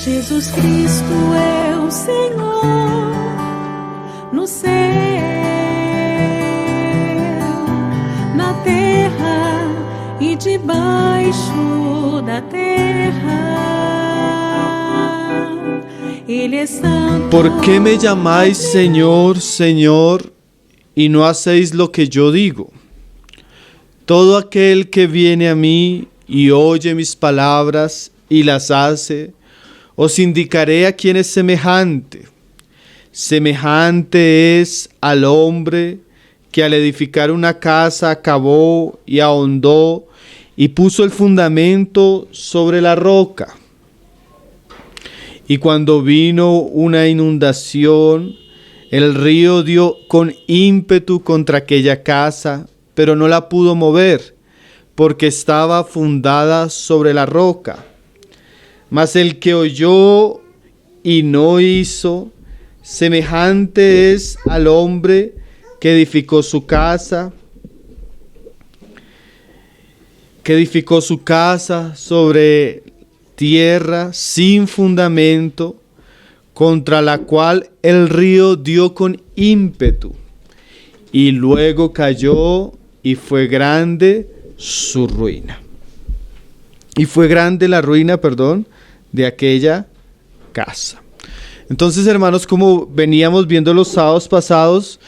Jesus Cristo é o Senhor no céu, na terra e debaixo da terra. Ele é santo. ¿Por qué me llamáis Señor, Señor, y no hacéis lo que yo digo? Todo aquel que viene a mí y oye mis palabras y las hace, os indicaré a quién es semejante. Semejante es al hombre que al edificar una casa acabó y ahondó y puso el fundamento sobre la roca. Y cuando vino una inundación, el río dio con ímpetu contra aquella casa, pero no la pudo mover, porque estaba fundada sobre la roca. Mas el que oyó y no hizo, semejante es al hombre que edificó su casa sobre tierra sin fundamento, contra la cual el río dio con ímpetu, y luego cayó, y fue grande su ruina. Y fue grande la ruina, de aquella casa. Entonces, hermanos, como veníamos viendo los sábados pasados,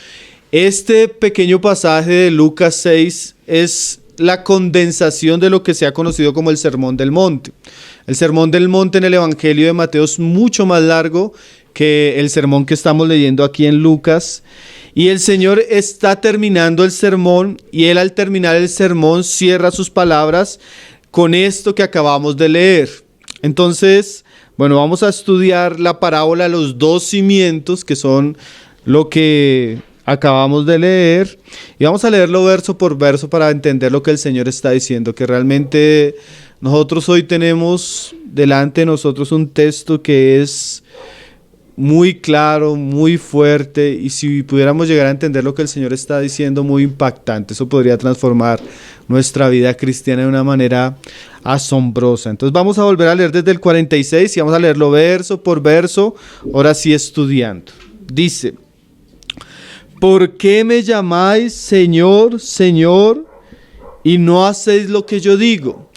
este pequeño pasaje de Lucas 6 es la condensación de lo que se ha conocido como el Sermón del Monte. El Sermón del Monte en el Evangelio de Mateo es mucho más largo que el sermón que estamos leyendo aquí en Lucas. Y el Señor está terminando el sermón, y Él al terminar el sermón cierra sus palabras con esto que acabamos de leer. Entonces, bueno, vamos a estudiar la parábola de los dos cimientos, que son lo que acabamos de leer, y vamos a leerlo verso por verso para entender lo que el Señor está diciendo, que realmente nosotros hoy tenemos delante de nosotros un texto que es muy claro, muy fuerte, y si pudiéramos llegar a entender lo que el Señor está diciendo, muy impactante. Eso podría transformar nuestra vida cristiana de una manera asombrosa. Entonces vamos a volver a leer desde el 46 y vamos a leerlo verso por verso, ahora sí estudiando. Dice: ¿por qué me llamáis Señor, Señor, y no hacéis lo que yo digo?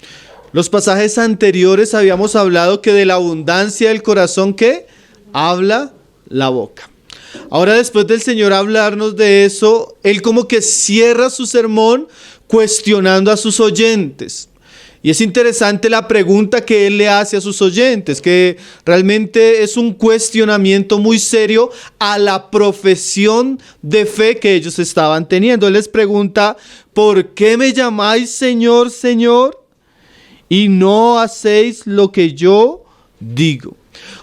Los pasajes anteriores habíamos hablado que de la abundancia del corazón, ¿qué? Habla la boca. Ahora, después del Señor hablarnos de eso, Él como que cierra su sermón cuestionando a sus oyentes. Y es interesante la pregunta que Él le hace a sus oyentes, que realmente es un cuestionamiento muy serio a la profesión de fe que ellos estaban teniendo. Él les pregunta: ¿por qué me llamáis Señor, Señor, y no hacéis lo que yo digo?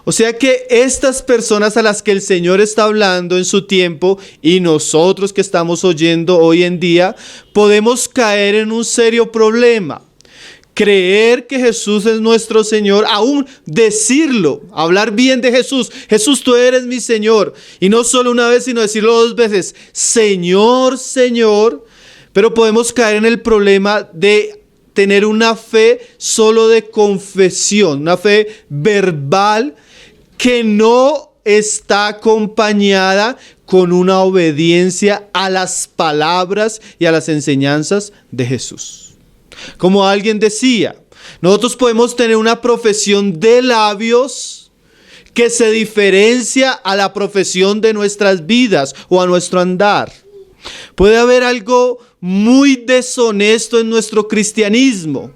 O sea que estas personas a las que el Señor está hablando en su tiempo, y nosotros que estamos oyendo hoy en día, podemos caer en un serio problema. Creer que Jesús es nuestro Señor, aún decirlo, hablar bien de Jesús. Jesús, tú eres mi Señor. Y no solo una vez, sino decirlo dos veces: Señor, Señor. Pero podemos caer en el problema de tener una fe solo de confesión, una fe verbal que no está acompañada con una obediencia a las palabras y a las enseñanzas de Jesús. Como alguien decía, nosotros podemos tener una profesión de labios que se diferencia a la profesión de nuestras vidas o a nuestro andar. Puede haber algo muy deshonesto en nuestro cristianismo.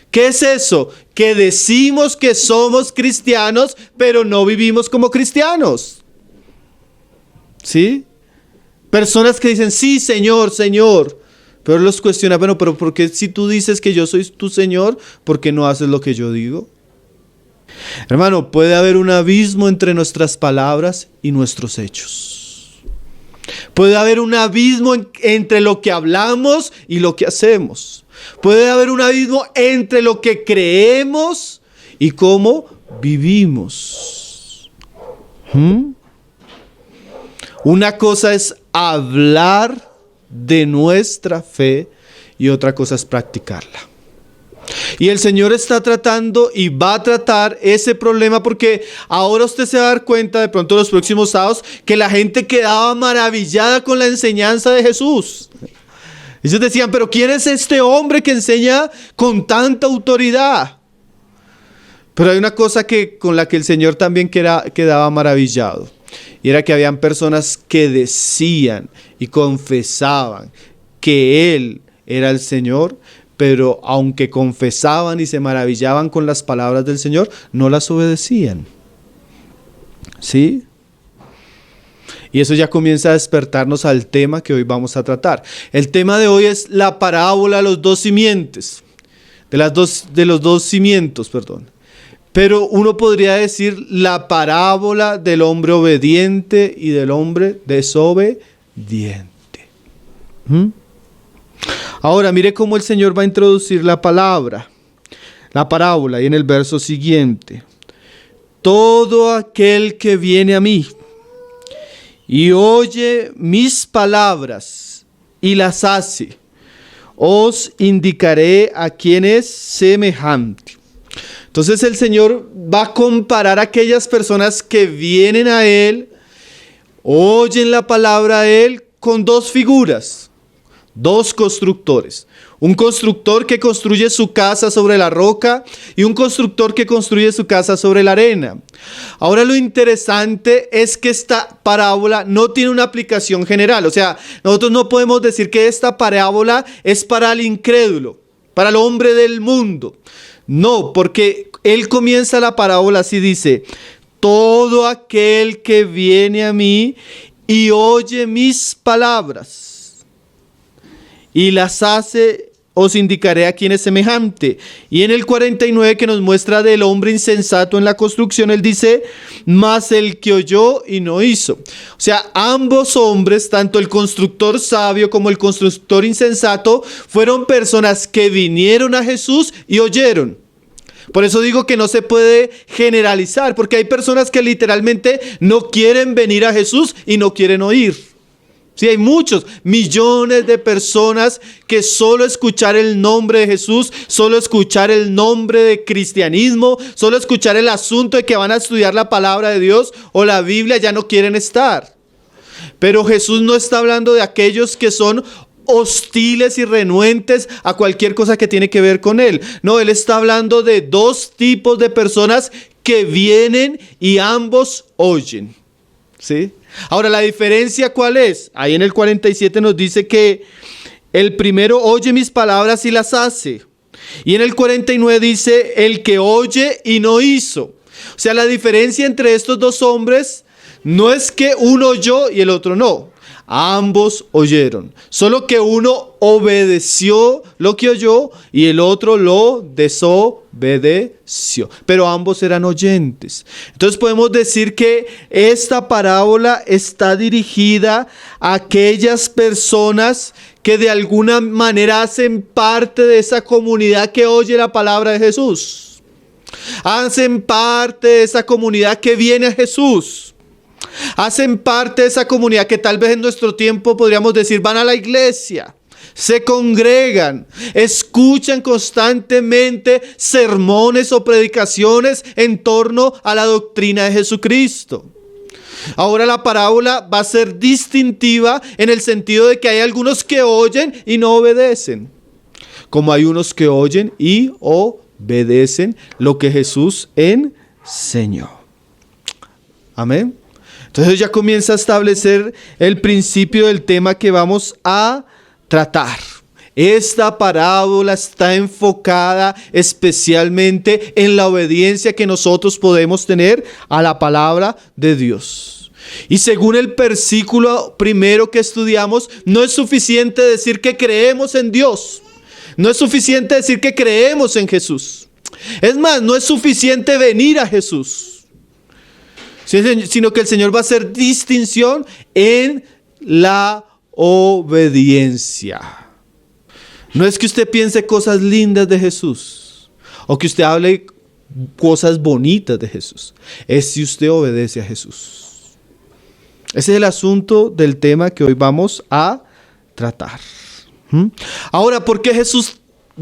¿Qué es eso? Que decimos que somos cristianos, pero no vivimos como cristianos. ¿Sí? Personas que dicen: sí, Señor, Señor. Pero los cuestiona: bueno, pero ¿por qué si tú dices que yo soy tu Señor, por qué no haces lo que yo digo? Hermano, puede haber un abismo entre nuestras palabras y nuestros hechos. Puede haber un abismo entre lo que hablamos y lo que hacemos. Puede haber un abismo entre lo que creemos y cómo vivimos. Una cosa es hablar de nuestra fe y otra cosa es practicarla. Y el Señor está tratando y va a tratar ese problema, porque ahora usted se va a dar cuenta de pronto los próximos sábados que la gente quedaba maravillada con la enseñanza de Jesús. Ellos decían, pero ¿quién es este hombre que enseña con tanta autoridad? Pero hay una cosa con la que el Señor también quedaba maravillado. Y era que habían personas que decían y confesaban que Él era el Señor, pero aunque confesaban y se maravillaban con las palabras del Señor, no las obedecían. ¿Sí? Y eso ya comienza a despertarnos al tema que hoy vamos a tratar. El tema de hoy es la parábola de los dos simientes. De los dos cimientos, perdón. Pero uno podría decir la parábola del hombre obediente y del hombre desobediente. Ahora mire cómo el Señor va a introducir la parábola, y en el verso siguiente. Todo aquel que viene a mí y oye mis palabras y las hace, os indicaré a quién es semejante. Entonces el Señor va a comparar a aquellas personas que vienen a Él, oyen la palabra de Él, con dos figuras, dos constructores. Un constructor que construye su casa sobre la roca y un constructor que construye su casa sobre la arena. Ahora lo interesante es que esta parábola no tiene una aplicación general. O sea, nosotros no podemos decir que esta parábola es para el incrédulo, para el hombre del mundo. No, porque él comienza la parábola así, dice: todo aquel que viene a mí y oye mis palabras y las hace, os indicaré a quién es semejante. Y en el 49, que nos muestra del hombre insensato en la construcción, él dice: mas el que oyó y no hizo. O sea, ambos hombres, tanto el constructor sabio como el constructor insensato, fueron personas que vinieron a Jesús y oyeron. Por eso digo que no se puede generalizar, porque hay personas que literalmente no quieren venir a Jesús y no quieren oír. Sí, hay millones de personas que solo escuchar el nombre de Jesús, solo escuchar el nombre de cristianismo, solo escuchar el asunto de que van a estudiar la palabra de Dios o la Biblia, ya no quieren estar. Pero Jesús no está hablando de aquellos que son hostiles y renuentes a cualquier cosa que tiene que ver con Él. No, Él está hablando de dos tipos de personas que vienen y ambos oyen. ¿Sí? Ahora, ¿la diferencia cuál es? Ahí en el 47 nos dice que el primero oye mis palabras y las hace. Y en el 49 dice: el que oye y no hizo. O sea, la diferencia entre estos dos hombres no es que uno oyó y el otro no. Ambos oyeron, solo que uno obedeció lo que oyó y el otro lo desobedeció, pero ambos eran oyentes. Entonces podemos decir que esta parábola está dirigida a aquellas personas que de alguna manera hacen parte de esa comunidad que oye la palabra de Jesús. Hacen parte de esa comunidad que viene a Jesús. Hacen parte de esa comunidad que tal vez en nuestro tiempo podríamos decir van a la iglesia, se congregan, escuchan constantemente sermones o predicaciones en torno a la doctrina de Jesucristo. Ahora la parábola va a ser distintiva en el sentido de que hay algunos que oyen y no obedecen, como hay unos que oyen y obedecen lo que Jesús enseñó. Amén. Entonces ya comienza a establecer el principio del tema que vamos a tratar. Esta parábola está enfocada especialmente en la obediencia que nosotros podemos tener a la palabra de Dios. Y según el versículo primero que estudiamos, no es suficiente decir que creemos en Dios. No es suficiente decir que creemos en Jesús. Es más, no es suficiente venir a Jesús, sino que el Señor va a hacer distinción en la obediencia. No es que usted piense cosas lindas de Jesús o que usted hable cosas bonitas de Jesús. Es si usted obedece a Jesús. Ese es el asunto del tema que hoy vamos a tratar. Ahora, ¿por qué Jesús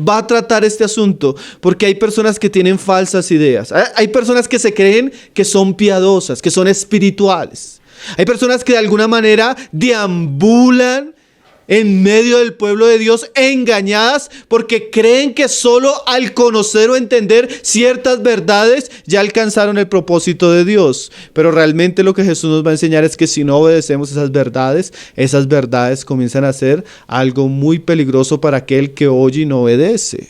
va a tratar este asunto? Porque hay personas que tienen falsas ideas. Hay personas que se creen que son piadosas, que son espirituales. Hay personas que de alguna manera deambulan en medio del pueblo de Dios engañadas porque creen que solo al conocer o entender ciertas verdades ya alcanzaron el propósito de Dios. Pero realmente lo que Jesús nos va a enseñar es que si no obedecemos esas verdades comienzan a ser algo muy peligroso para aquel que oye y no obedece.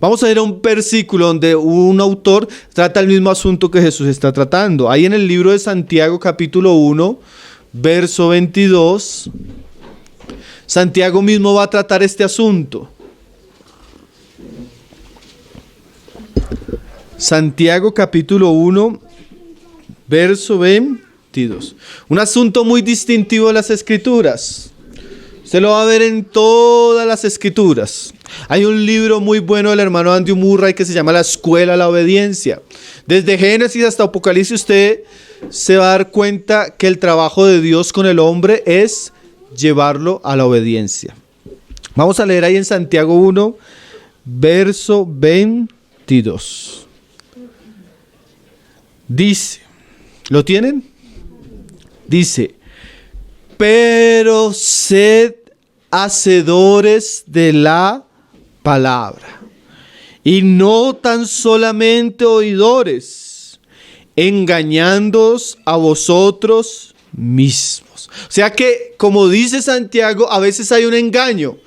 Vamos a ir a un versículo donde un autor trata el mismo asunto que Jesús está tratando. Ahí en el libro de Santiago capítulo 1, verso 22, Santiago mismo va a tratar este asunto. Santiago capítulo 1, verso 22. Un asunto muy distintivo de las Escrituras. Se lo va a ver en todas las Escrituras. Hay un libro muy bueno del hermano Andrew Murray que se llama La Escuela de la Obediencia. Desde Génesis hasta Apocalipsis usted se va a dar cuenta que el trabajo de Dios con el hombre es llevarlo a la obediencia. Vamos a leer ahí en Santiago 1, verso 22. Dice, ¿lo tienen? Dice, pero sed hacedores de la palabra, y no tan solamente oidores, engañándoos a vosotros mismos. O sea que, como dice Santiago, a veces hay un engaño.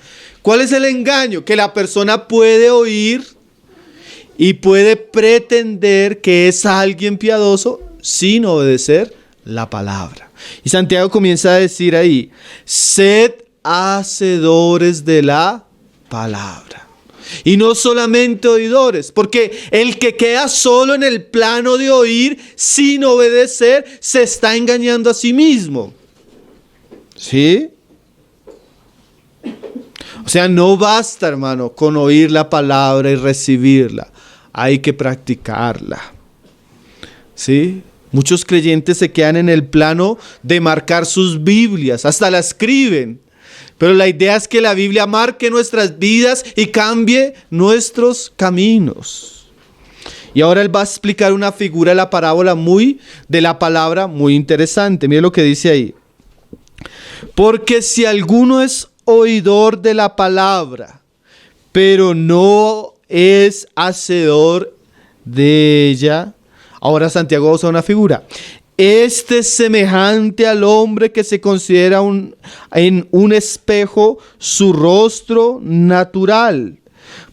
¿Cuál es el engaño? Que la persona puede oír y puede pretender que es alguien piadoso sin obedecer la palabra. Y Santiago comienza a decir ahí, sed hacedores de la palabra. Y no solamente oidores, porque el que queda solo en el plano de oír sin obedecer se está engañando a sí mismo. ¿Sí? O sea, no basta, hermano, con oír la palabra y recibirla. Hay que practicarla. ¿Sí? Muchos creyentes se quedan en el plano de marcar sus Biblias, hasta la escriben. Pero la idea es que la Biblia marque nuestras vidas y cambie nuestros caminos. Y ahora él va a explicar una figura de la parábola de la palabra muy interesante. Mire lo que dice ahí. Porque si alguno es oidor de la palabra, pero no es hacedor de ella. Ahora Santiago usa una figura. Este es semejante al hombre que se considera en un espejo su rostro natural,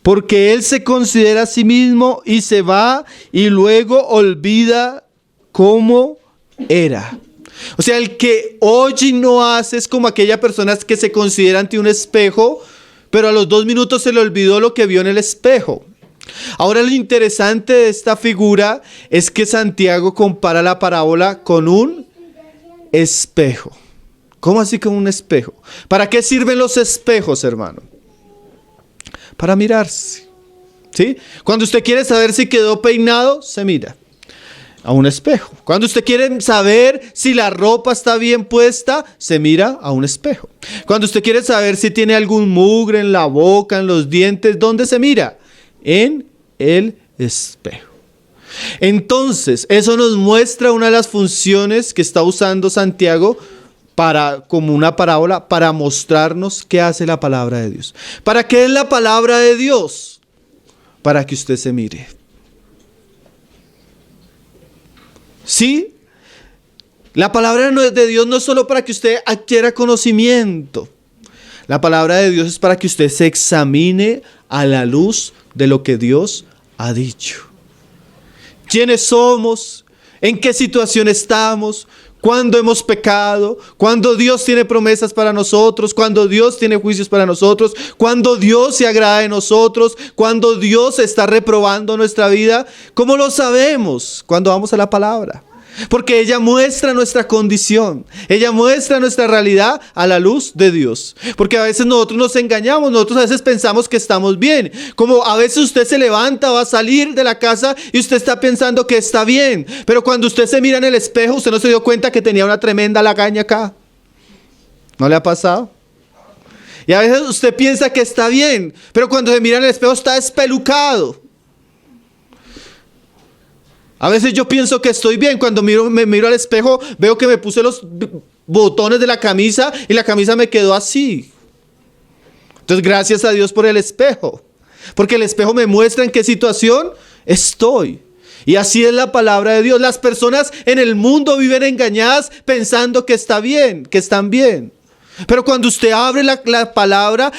porque él se considera a sí mismo y se va y luego olvida cómo era. O sea, el que oye y no hace es como aquella persona que se considera ante un espejo, pero a los 2 minutos se le olvidó lo que vio en el espejo. Ahora lo interesante de esta figura es que Santiago compara la parábola con un espejo. ¿Cómo así con un espejo? ¿Para qué sirven los espejos, hermano? Para mirarse. ¿Sí? Cuando usted quiere saber si quedó peinado, se mira a un espejo. Cuando usted quiere saber si la ropa está bien puesta, se mira a un espejo. Cuando usted quiere saber si tiene algún mugre en la boca, en los dientes, ¿dónde se mira? En el espejo. Entonces, eso nos muestra una de las funciones que está usando Santiago como una parábola para mostrarnos qué hace la palabra de Dios. ¿Para qué es la palabra de Dios? Para que usted se mire. ¿Sí? La palabra de Dios no es solo para que usted adquiera conocimiento. La palabra de Dios es para que usted se examine a la luz de lo que Dios ha dicho. ¿Quiénes somos? ¿En qué situación estamos? ¿Cuándo hemos pecado? ¿Cuándo Dios tiene promesas para nosotros? ¿Cuándo Dios tiene juicios para nosotros? ¿Cuándo Dios se agrada de nosotros? ¿Cuándo Dios está reprobando nuestra vida? ¿Cómo lo sabemos? Cuando vamos a la palabra. Porque ella muestra nuestra condición, ella muestra nuestra realidad a la luz de Dios. Porque a veces nosotros nos engañamos, nosotros a veces pensamos que estamos bien. Como a veces usted se levanta, va a salir de la casa y usted está pensando que está bien. Pero cuando usted se mira en el espejo, usted no se dio cuenta que tenía una tremenda lagaña acá. ¿No le ha pasado? Y a veces usted piensa que está bien, pero cuando se mira en el espejo está espelucado. A veces yo pienso que estoy bien, cuando me miro al espejo veo que me puse los botones de la camisa y la camisa me quedó así. Entonces gracias a Dios por el espejo, porque el espejo me muestra en qué situación estoy. Y así es la palabra de Dios. Las personas en el mundo viven engañadas pensando que está bien, que están bien. Pero cuando usted abre la palabra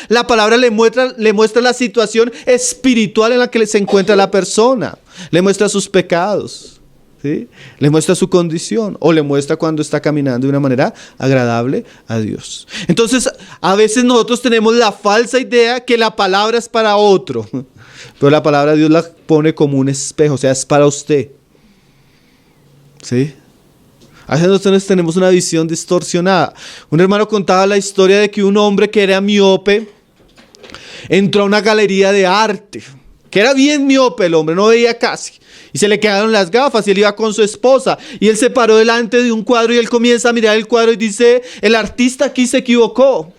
le muestra la situación espiritual en la que se encuentra la persona. Le muestra sus pecados, ¿sí? Le muestra su condición, o le muestra cuando está caminando de una manera agradable a Dios. Entonces, a veces nosotros tenemos la falsa idea que la palabra es para otro, pero la palabra de Dios la pone como un espejo, o sea, es para usted, ¿sí? A veces nosotros tenemos una visión distorsionada. Un hermano contaba la historia de que un hombre que era miope entró a una galería de arte, que era bien miope el hombre, no veía casi, y se le quedaron las gafas y él iba con su esposa y él se paró delante de un cuadro y él comienza a mirar el cuadro y dice: el artista aquí se equivocó.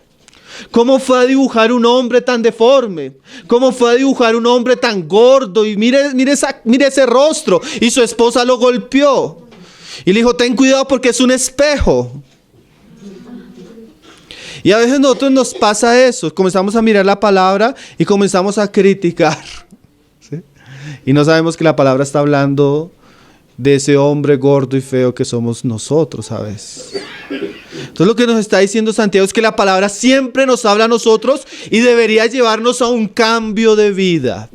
¿Cómo fue a dibujar un hombre tan deforme? ¿Cómo fue a dibujar un hombre tan gordo? Y mire ese rostro. Y su esposa lo golpeó y le dijo: ten cuidado porque es un espejo. Y a veces nosotros nos pasa eso, comenzamos a mirar la palabra y comenzamos a criticar, ¿sí? Y no sabemos que la palabra está hablando de ese hombre gordo y feo que somos nosotros a veces. Entonces lo que nos está diciendo Santiago es que la palabra siempre nos habla a nosotros y debería llevarnos a un cambio de vida,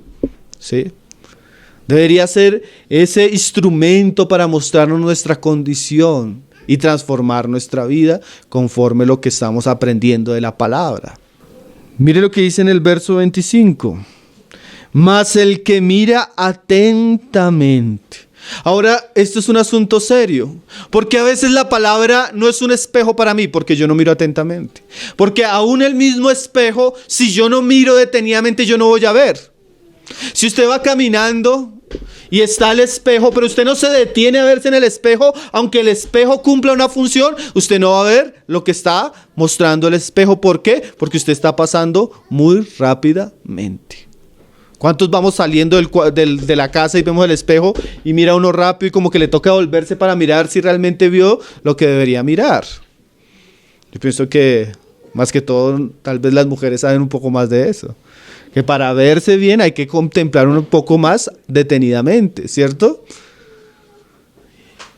¿sí? Debería ser ese instrumento para mostrarnos nuestra condición y transformar nuestra vida conforme lo que estamos aprendiendo de la palabra. Mire lo que dice en el verso 25. Mas el que mira atentamente. Ahora, esto es un asunto serio, porque a veces la palabra no es un espejo para mí, porque yo no miro atentamente. Porque aún el mismo espejo, si yo no miro detenidamente, yo no voy a ver. Si usted va caminando y está el espejo, pero usted no se detiene a verse en el espejo, aunque el espejo cumpla una función, usted no va a ver lo que está mostrando el espejo. ¿Por qué? Porque usted está pasando muy rápidamente. ¿Cuántos vamos saliendo de la casa y vemos el espejo y mira uno rápido y como que le toca volverse para mirar si realmente vio lo que debería mirar? Yo pienso que más que todo tal vez las mujeres saben un poco más de eso, que para verse bien hay que contemplar un poco más detenidamente, ¿cierto?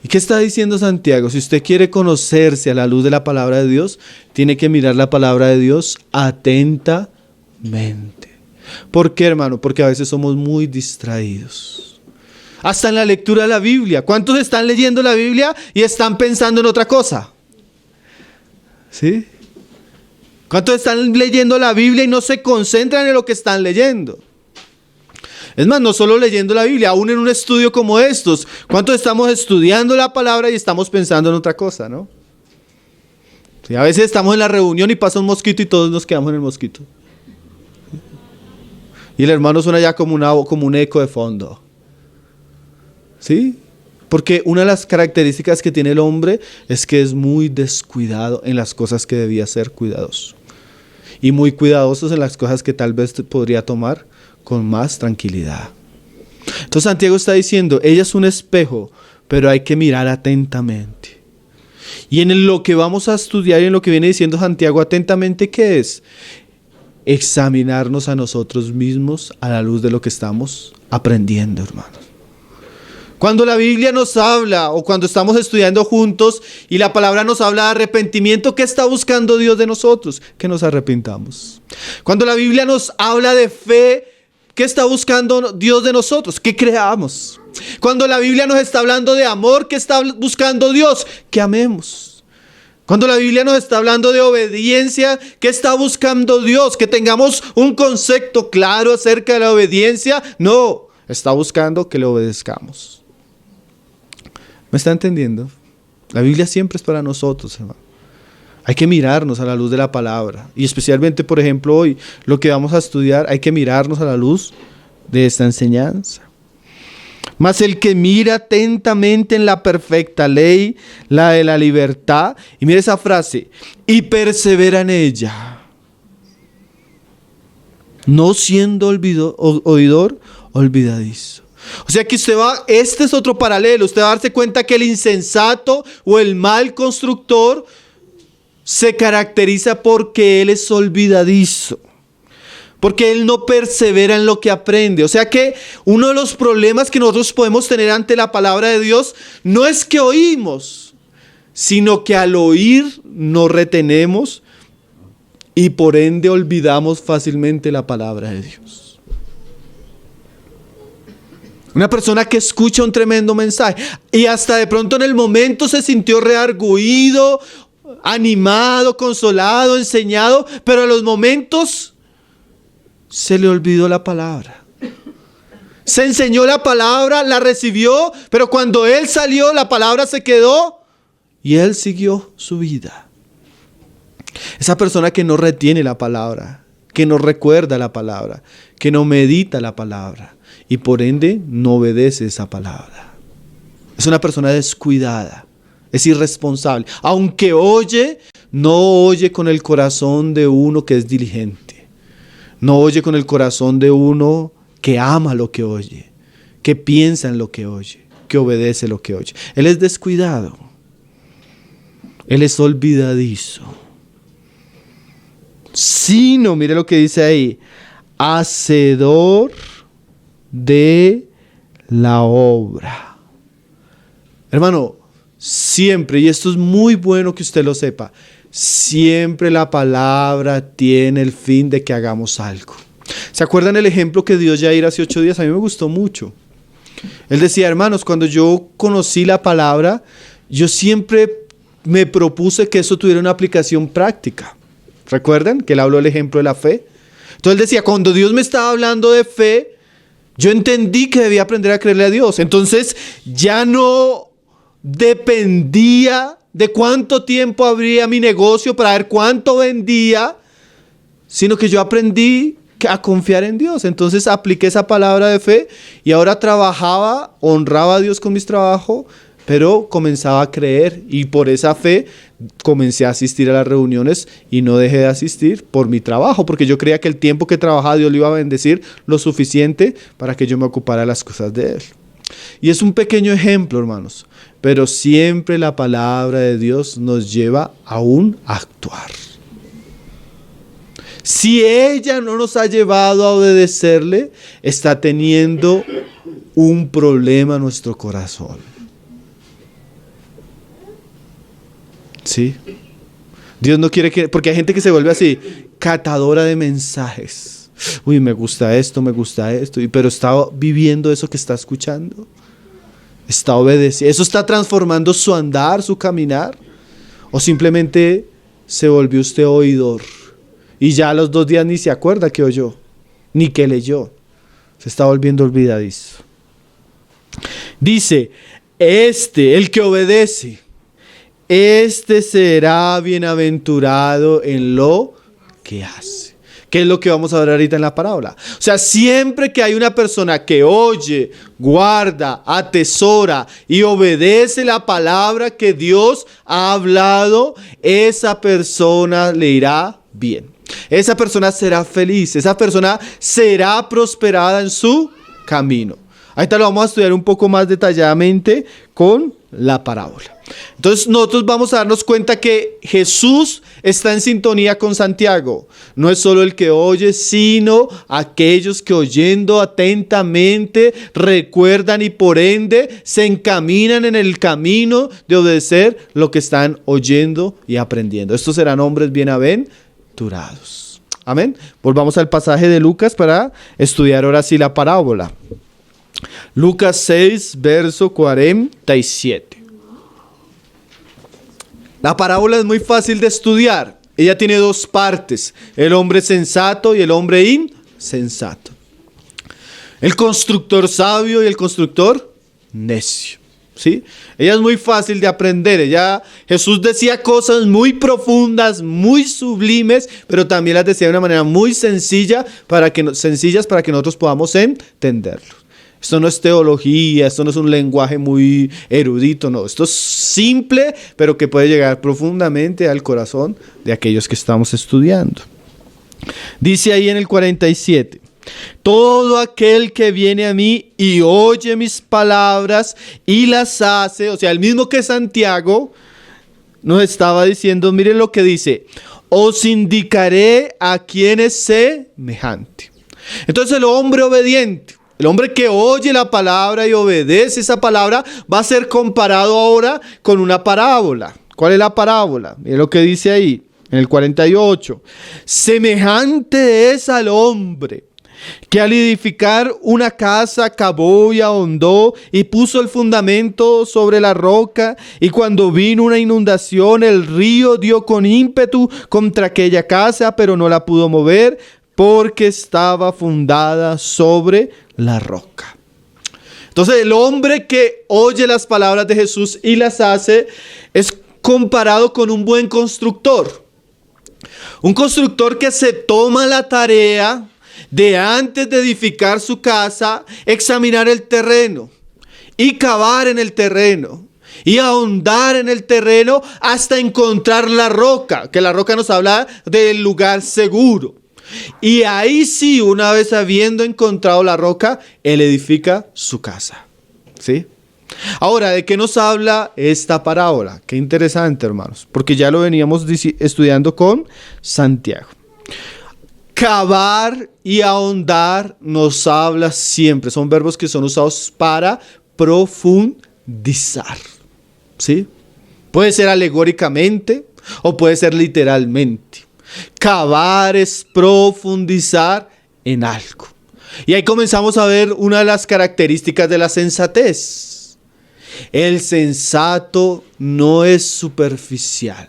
¿Y qué está diciendo Santiago? Si usted quiere conocerse a la luz de la palabra de Dios, tiene que mirar la palabra de Dios atentamente. ¿Por qué, hermano? Porque a veces somos muy distraídos. Hasta en la lectura de la Biblia. ¿Cuántos están leyendo la Biblia y están pensando en otra cosa? ¿Sí? ¿Cuántos están leyendo la Biblia y no se concentran en lo que están leyendo? Es más, no solo leyendo la Biblia, aún en un estudio como estos. ¿Cuántos estamos estudiando la palabra y estamos pensando en otra cosa, no? Sí, a veces estamos en la reunión y pasa un mosquito y todos nos quedamos en el mosquito. Y el hermano suena ya como un eco de fondo. ¿Sí? Porque una de las características que tiene el hombre es que es muy descuidado en las cosas que debía ser cuidadoso. Y muy cuidadosos en las cosas que tal vez podría tomar con más tranquilidad. Entonces Santiago está diciendo, ella es un espejo, pero hay que mirar atentamente. Y en lo que vamos a estudiar y en lo que viene diciendo Santiago atentamente, ¿qué es? Examinarnos a nosotros mismos a la luz de lo que estamos aprendiendo, hermanos. Cuando la Biblia nos habla o cuando estamos estudiando juntos y la palabra nos habla de arrepentimiento, ¿qué está buscando Dios de nosotros? Que nos arrepintamos. Cuando la Biblia nos habla de fe, ¿qué está buscando Dios de nosotros? Que creamos. Cuando la Biblia nos está hablando de amor, ¿qué está buscando Dios? Que amemos. Cuando la Biblia nos está hablando de obediencia, ¿qué está buscando Dios? Que tengamos un concepto claro acerca de la obediencia. No, está buscando que le obedezcamos. ¿Me está entendiendo? La Biblia siempre es para nosotros, hermano. Hay que mirarnos a la luz de la palabra. Y especialmente, por ejemplo, hoy, lo que vamos a estudiar, hay que mirarnos a la luz de esta enseñanza. Mas el que mira atentamente en la perfecta ley, la de la libertad, y mira esa frase, y persevera en ella. no siendo oidor olvidadizo. O sea que este es otro paralelo, usted va a darse cuenta que el insensato o el mal constructor se caracteriza porque él es olvidadizo, porque él no persevera en lo que aprende. O sea que uno de los problemas que nosotros podemos tener ante la palabra de Dios no es que oímos, sino que al oír no retenemos y por ende olvidamos fácilmente la palabra de Dios. Una persona que escucha un tremendo mensaje y hasta de pronto en el momento se sintió reargüido, animado, consolado, enseñado, pero en los momentos se le olvidó la palabra. Se enseñó la palabra, la recibió, pero cuando él salió, la palabra se quedó y él siguió su vida. Esa persona que no retiene la palabra, que no recuerda la palabra, que no medita la palabra y por ende no obedece esa palabra. Es una persona descuidada, es irresponsable. Aunque oye, no oye con el corazón de uno que es diligente. No oye con el corazón de uno que ama lo que oye, que piensa en lo que oye, que obedece lo que oye. Él es descuidado. Él es olvidadizo. Sino, mire lo que dice ahí, hacedor de la obra. Hermano, siempre, y esto es muy bueno que usted lo sepa, siempre la palabra tiene el fin de que hagamos algo. ¿Se acuerdan el ejemplo que dio Jair hace 8 días? A mí me gustó mucho. Él decía, hermanos, cuando yo conocí la palabra, yo siempre me propuse que eso tuviera una aplicación práctica. ¿Recuerdan que él habló del ejemplo de la fe? Entonces él decía, cuando Dios me estaba hablando de fe, yo entendí que debía aprender a creerle a Dios. Entonces ya no dependía de cuánto tiempo abría mi negocio para ver cuánto vendía, sino que yo aprendí a confiar en Dios. Entonces apliqué esa palabra de fe y ahora trabajaba, honraba a Dios con mis trabajos, pero comenzaba a creer y por esa fe comencé a asistir a las reuniones y no dejé de asistir por mi trabajo, porque yo creía que el tiempo que trabajaba Dios lo iba a bendecir lo suficiente para que yo me ocupara de las cosas de Él. Y es un pequeño ejemplo, hermanos, pero siempre la palabra de Dios nos lleva a un actuar. Si ella no nos ha llevado a obedecerle, está teniendo un problema en nuestro corazón. ¿Sí? Dios no quiere que, porque hay gente que se vuelve así, catadora de mensajes. Uy, me gusta esto, pero está viviendo eso que está escuchando. Está obedeciendo. ¿Eso está transformando su andar, su caminar? ¿O simplemente se volvió usted oidor? Y ya a los 2 días ni se acuerda que oyó, ni que leyó. Se está volviendo olvidadizo. Dice, el que obedece, este será bienaventurado en lo que hace. ¿Qué es lo que vamos a ver ahorita en la parábola? O sea, siempre que hay una persona que oye, guarda, atesora y obedece la palabra que Dios ha hablado, esa persona le irá bien. Esa persona será feliz, esa persona será prosperada en su camino. Ahorita lo vamos a estudiar un poco más detalladamente con la parábola. Entonces nosotros vamos a darnos cuenta que Jesús está en sintonía con Santiago. No es solo el que oye, sino aquellos que oyendo atentamente recuerdan y por ende se encaminan en el camino de obedecer lo que están oyendo y aprendiendo. Estos serán hombres bienaventurados. Amén. Volvamos al pasaje de Lucas para estudiar ahora sí la parábola. Lucas 6, verso 47. La parábola es muy fácil de estudiar. Ella tiene 2 partes, el hombre sensato y el hombre insensato. El constructor sabio y el constructor necio. ¿Sí? Ella es muy fácil de aprender. Jesús decía cosas muy profundas, muy sublimes, pero también las decía de una manera muy sencillas para que nosotros podamos entenderlo. Esto no es teología, esto no es un lenguaje muy erudito, no. Esto es simple, pero que puede llegar profundamente al corazón de aquellos que estamos estudiando. Dice ahí en el 47, todo aquel que viene a mí y oye mis palabras y las hace, o sea, el mismo que Santiago nos estaba diciendo, miren lo que dice, os indicaré a quién es semejante. Entonces el hombre obediente, el hombre que oye la palabra y obedece esa palabra, va a ser comparado ahora con una parábola. ¿Cuál es la parábola? Miren lo que dice ahí, en el 48. Semejante es al hombre que al edificar una casa cavó y ahondó y puso el fundamento sobre la roca, y cuando vino una inundación el río dio con ímpetu contra aquella casa, pero no la pudo mover porque estaba fundada sobre la roca. Entonces el hombre que oye las palabras de Jesús y las hace es comparado con un buen constructor. Un constructor que se toma la tarea de, antes de edificar su casa, examinar el terreno y cavar en el terreno y ahondar en el terreno hasta encontrar la roca, que la roca nos habla del lugar seguro. Y ahí sí, una vez habiendo encontrado la roca, él edifica su casa. ¿Sí? Ahora, ¿de qué nos habla esta parábola? Qué interesante, hermanos, porque ya lo veníamos estudiando con Santiago. Cavar y ahondar nos habla siempre, son verbos que son usados para profundizar. ¿Sí? Puede ser alegóricamente o puede ser literalmente. Cavar es profundizar en algo. Y ahí comenzamos a ver una de las características de la sensatez. El sensato no es superficial.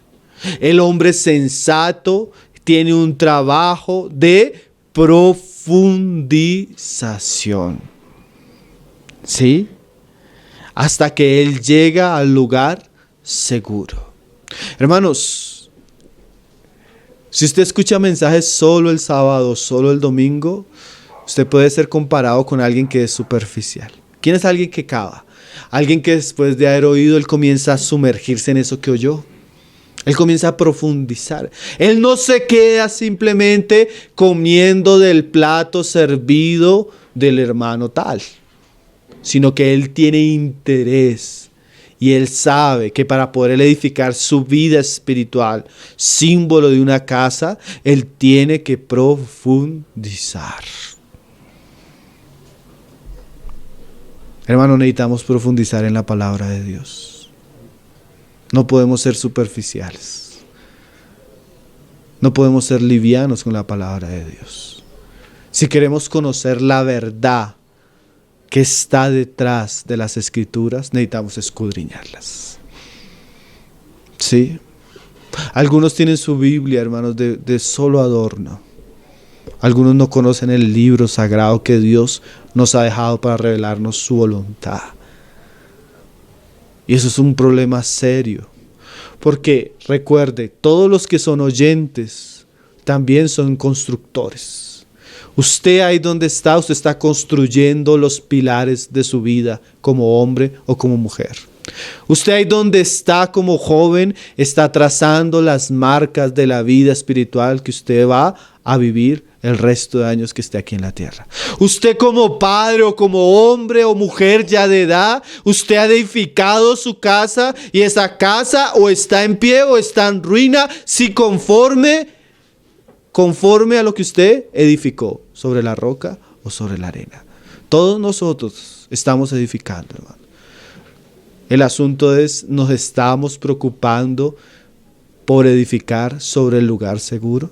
El hombre sensato tiene un trabajo de profundización. ¿Sí? Hasta que él llega al lugar seguro. Hermanos, si usted escucha mensajes solo el sábado, solo el domingo, usted puede ser comparado con alguien que es superficial. ¿Quién es alguien que cava? Alguien que después de haber oído, él comienza a sumergirse en eso que oyó. Él comienza a profundizar. Él no se queda simplemente comiendo del plato servido del hermano tal, sino que él tiene interés. Y él sabe que para poder edificar su vida espiritual, símbolo de una casa, él tiene que profundizar. Hermano, necesitamos profundizar en la palabra de Dios. No podemos ser superficiales. No podemos ser livianos con la palabra de Dios. Si queremos conocer la verdad que está detrás de las Escrituras, necesitamos escudriñarlas. ¿Sí? Algunos tienen su Biblia, hermanos, de solo adorno. Algunos no conocen el libro sagrado que Dios nos ha dejado para revelarnos su voluntad. Y eso es un problema serio. Porque recuerde, todos los que son oyentes también son constructores. Usted ahí donde está, usted está construyendo los pilares de su vida como hombre o como mujer. Usted ahí donde está como joven, está trazando las marcas de la vida espiritual que usted va a vivir el resto de años que esté aquí en la tierra. Usted como padre o como hombre o mujer ya de edad, usted ha edificado su casa y esa casa o está en pie o está en ruina, si conforme a lo que usted edificó, sobre la roca o sobre la arena. Todos nosotros estamos edificando, hermano. El asunto es, ¿nos estamos preocupando por edificar sobre el lugar seguro?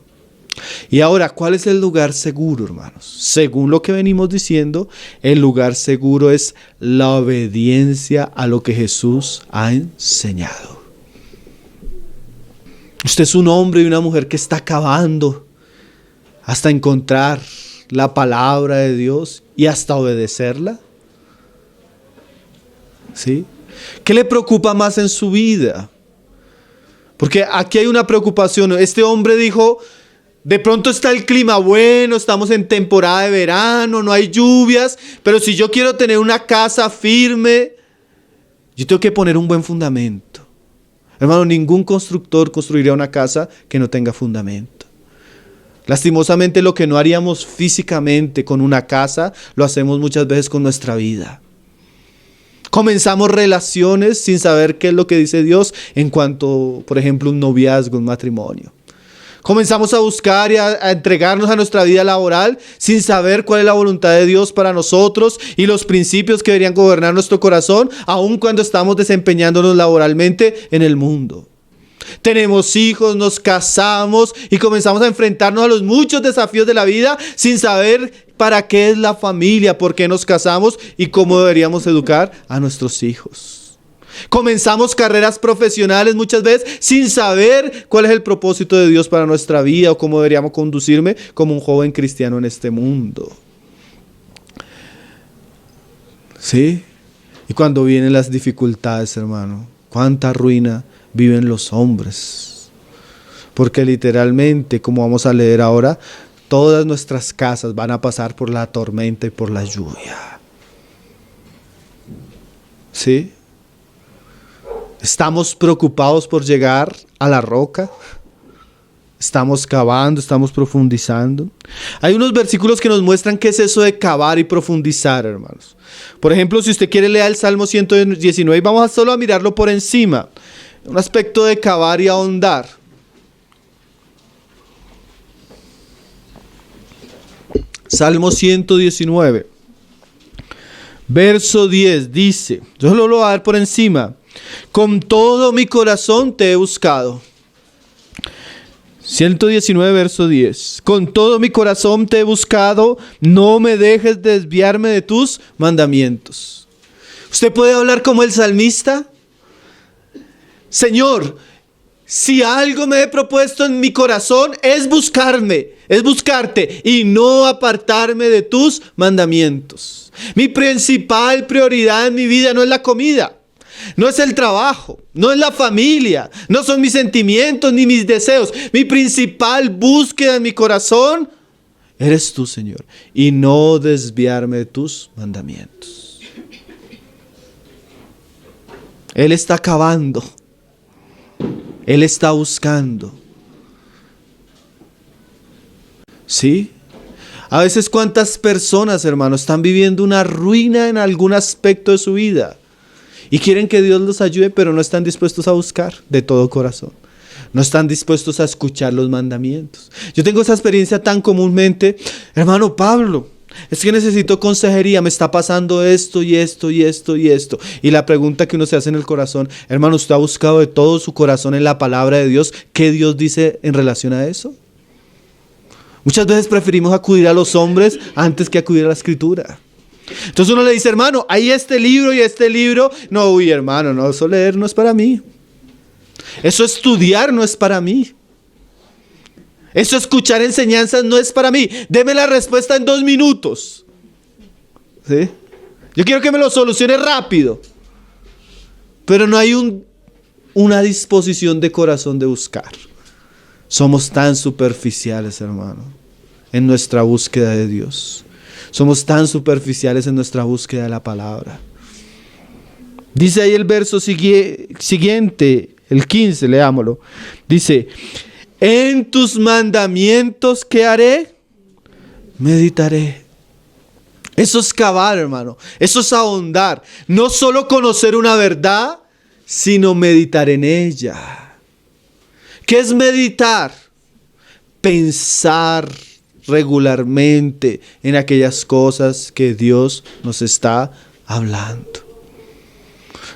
Y ahora, ¿cuál es el lugar seguro, hermanos? Según lo que venimos diciendo, el lugar seguro es la obediencia a lo que Jesús ha enseñado. Usted es un hombre y una mujer que está cavando hasta encontrar la palabra de Dios y hasta obedecerla. ¿Sí? ¿Qué le preocupa más en su vida? Porque aquí hay una preocupación. Este hombre dijo, de pronto está el clima bueno, estamos en temporada de verano, no hay lluvias, pero si yo quiero tener una casa firme, yo tengo que poner un buen fundamento. Hermano, ningún constructor construiría una casa que no tenga fundamento. Lastimosamente, lo que no haríamos físicamente con una casa, lo hacemos muchas veces con nuestra vida. Comenzamos relaciones sin saber qué es lo que dice Dios en cuanto, por ejemplo, un noviazgo, un matrimonio. Comenzamos a buscar y a entregarnos a nuestra vida laboral sin saber cuál es la voluntad de Dios para nosotros y los principios que deberían gobernar nuestro corazón, aun cuando estamos desempeñándonos laboralmente en el mundo. Tenemos hijos, nos casamos y comenzamos a enfrentarnos a los muchos desafíos de la vida sin saber para qué es la familia, por qué nos casamos y cómo deberíamos educar a nuestros hijos. Comenzamos carreras profesionales muchas veces sin saber cuál es el propósito de Dios para nuestra vida o cómo deberíamos conducirme como un joven cristiano en este mundo. ¿Sí? Y cuando vienen las dificultades, hermano, cuánta ruina viven los hombres. Porque literalmente, como vamos a leer ahora, todas nuestras casas van a pasar por la tormenta y por la lluvia. ¿Sí? Estamos preocupados por llegar a la roca. Estamos cavando, estamos profundizando. Hay unos versículos que nos muestran qué es eso de cavar y profundizar, hermanos. Por ejemplo, si usted quiere leer el Salmo 119, vamos solo a mirarlo por encima. Un aspecto de cavar y ahondar. Salmo 119, verso 10 dice, yo lo voy a dar por encima. Con todo mi corazón te he buscado. 119, verso 10. Con todo mi corazón te he buscado, no me dejes desviarme de tus mandamientos. ¿Usted puede hablar como el salmista? Señor, si algo me he propuesto en mi corazón es buscarte y no apartarme de tus mandamientos. Mi principal prioridad en mi vida no es la comida. No es el trabajo, no es la familia, no son mis sentimientos ni mis deseos. Mi principal búsqueda en mi corazón eres tú, Señor, y no desviarme de tus mandamientos. Él está cavando, Él está buscando. ¿Sí? A veces cuántas personas, hermanos, están viviendo una ruina en algún aspecto de su vida. Y quieren que Dios los ayude, pero no están dispuestos a buscar de todo corazón. No están dispuestos a escuchar los mandamientos. Yo tengo esa experiencia tan comúnmente. Hermano Pablo, es que necesito consejería. Me está pasando esto y esto y esto y esto. Y la pregunta que uno se hace en el corazón, hermano, ¿usted ha buscado de todo su corazón en la palabra de Dios qué Dios dice en relación a eso? Muchas veces preferimos acudir a los hombres antes que acudir a la Escritura. Entonces uno le dice, hermano, hay este libro y este libro. No, uy, hermano, no, eso leer no es para mí. Eso estudiar no es para mí. Eso escuchar enseñanzas no es para mí. Deme la respuesta en 2 minutos. ¿Sí? Yo quiero que me lo solucione rápido. Pero no hay una disposición de corazón de buscar. Somos tan superficiales, hermano, en nuestra búsqueda de Dios. Somos tan superficiales en nuestra búsqueda de la palabra. Dice ahí el verso siguiente, el 15, leámoslo. Dice, en tus mandamientos, ¿qué haré? Meditaré. Eso es cavar, hermano. Eso es ahondar. No solo conocer una verdad, sino meditar en ella. ¿Qué es meditar? Pensar regularmente en aquellas cosas que Dios nos está hablando.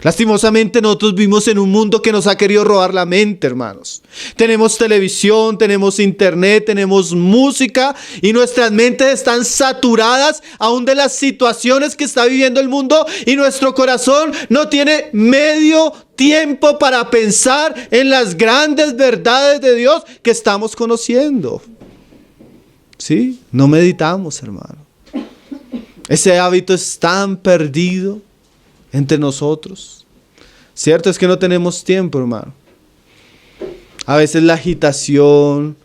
Lastimosamente nosotros vivimos en un mundo que nos ha querido robar la mente, hermanos. Tenemos televisión, tenemos internet, tenemos música y nuestras mentes están saturadas aún de las situaciones que está viviendo el mundo y nuestro corazón no tiene medio tiempo para pensar en las grandes verdades de Dios que estamos conociendo. ¿Sí? No meditamos, hermano. Ese hábito es tan perdido entre nosotros. Cierto es que no tenemos tiempo, hermano. A veces la agitación,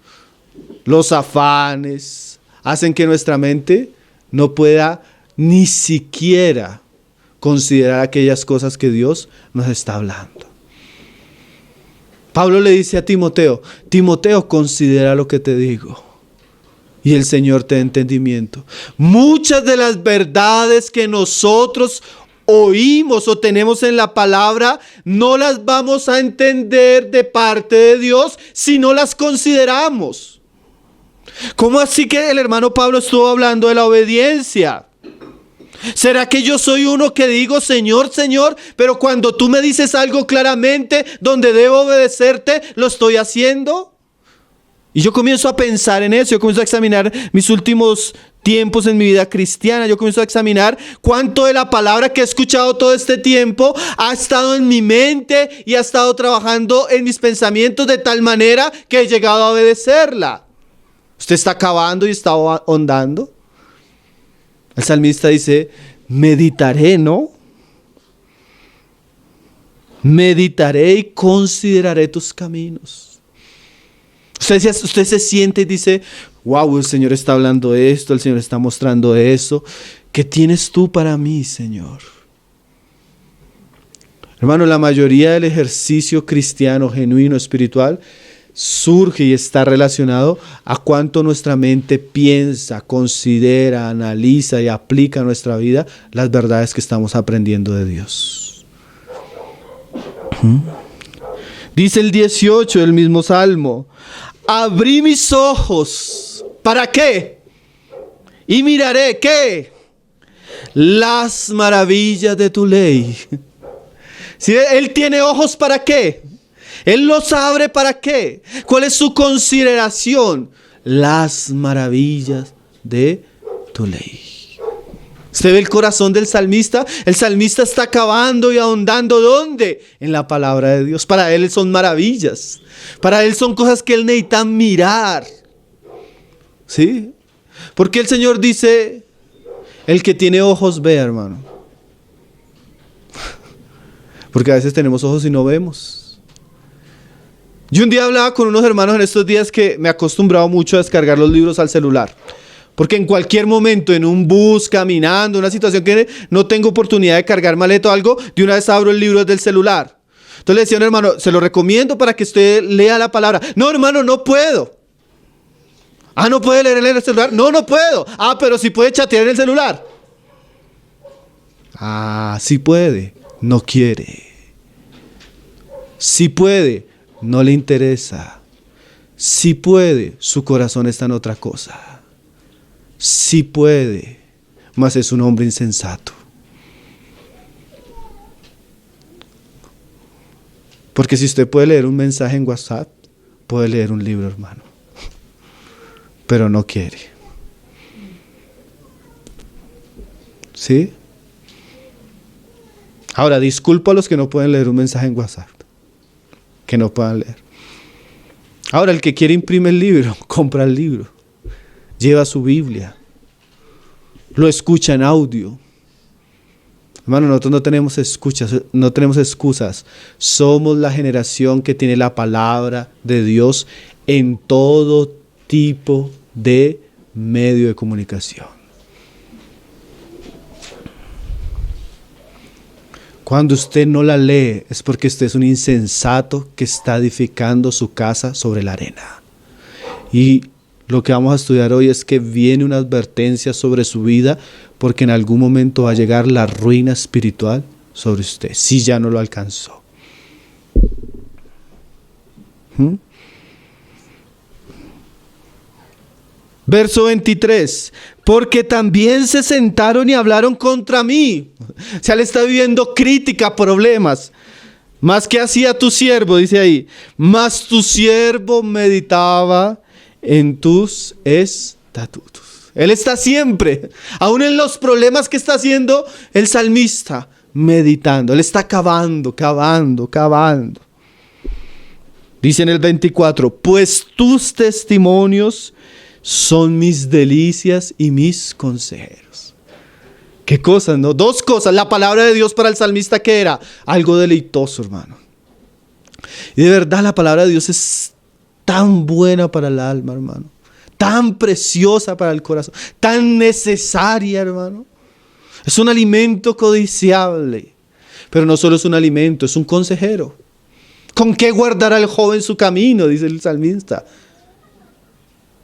los afanes, hacen que nuestra mente no pueda ni siquiera considerar aquellas cosas que Dios nos está hablando. Pablo le dice a Timoteo, Timoteo, considera lo que te digo. y el Señor te dé entendimiento. Muchas de las verdades que nosotros oímos o tenemos en la palabra, no las vamos a entender de parte de Dios si no las consideramos. ¿Cómo así que el hermano Pablo estuvo hablando de la obediencia? ¿Será que yo soy uno que digo Señor, Señor, pero cuando tú me dices algo claramente donde debo obedecerte, lo estoy haciendo? Y yo comienzo a pensar en eso, yo comienzo a examinar mis últimos tiempos en mi vida cristiana, yo comienzo a examinar cuánto de la palabra que he escuchado todo este tiempo ha estado en mi mente y ha estado trabajando en mis pensamientos de tal manera que he llegado a obedecerla. ¿Usted está cavando y está ahondando? El salmista dice, meditaré, ¿no? Meditaré y consideraré tus caminos. Usted se siente y dice, wow, el Señor está hablando esto, el Señor está mostrando eso. ¿Qué tienes tú para mí, Señor? Hermano, la mayoría del ejercicio cristiano, genuino, espiritual, surge y está relacionado a cuánto nuestra mente piensa, considera, analiza y aplica a nuestra vida las verdades que estamos aprendiendo de Dios. Dice el 18 del mismo Salmo, abrí mis ojos, ¿para qué? Y miraré, ¿qué? Las maravillas de tu ley. ¿Sí? Él tiene ojos, ¿para qué? Él los abre, ¿para qué? ¿Cuál es su consideración? Las maravillas de tu ley. ¿Usted ve el corazón del salmista? El salmista está cavando y ahondando, ¿dónde? En la palabra de Dios. Para él son maravillas. Para él son cosas que él necesita mirar. ¿Sí? Porque el Señor dice, el que tiene ojos ve, hermano. Porque a veces tenemos ojos y no vemos. Yo un día hablaba con unos hermanos en estos días que me he acostumbrado mucho a descargar los libros al celular. Porque en cualquier momento, en un bus, caminando, una situación que no tengo oportunidad de cargar maleta o algo, de una vez abro el libro del celular. Entonces le decía a un hermano, se lo recomiendo para que usted lea la palabra. No, hermano, no puedo. Ah, ¿no puede leer en el celular? No, no puedo. Ah, pero sí puede chatear en el celular. Ah, sí puede. No quiere. Sí puede. No le interesa. Sí puede. Su corazón está en otra cosa. Sí puede. Mas es un hombre insensato. Porque si usted puede leer un mensaje en WhatsApp, puede leer un libro, hermano. Pero no quiere. ¿Sí? Ahora, disculpo a los que no pueden leer un mensaje en WhatsApp. Que no puedan leer. Ahora, el que quiere imprime el libro, compra el libro. Lleva su Biblia. Lo escucha en audio. Hermano, nosotros no tenemos excusas. Somos la generación que tiene la palabra de Dios en todo tipo de medio de comunicación. Cuando usted no la lee es porque usted es un insensato que está edificando su casa sobre la arena. Y lo que vamos a estudiar hoy es que viene una advertencia sobre su vida porque en algún momento va a llegar la ruina espiritual sobre usted, si ya no lo alcanzó. Verso 23, porque también se sentaron y hablaron contra mí. O sea, le está viviendo crítica, problemas. Más que hacía tu siervo, dice ahí, más tu siervo meditaba en tus estatutos. Él está siempre, aún en los problemas que está haciendo el salmista, meditando. Él está cavando. Dice en el 24, pues tus testimonios son mis delicias y mis consejeros. ¿Qué cosas, no? Dos cosas. La palabra de Dios para el salmista, ¿qué era? Algo deleitoso, hermano. Y de verdad la palabra de Dios es tan buena para el alma, hermano. Tan preciosa para el corazón. Tan necesaria, hermano. Es un alimento codiciable. Pero no solo es un alimento, es un consejero. ¿Con qué guardará el joven su camino? Dice el salmista.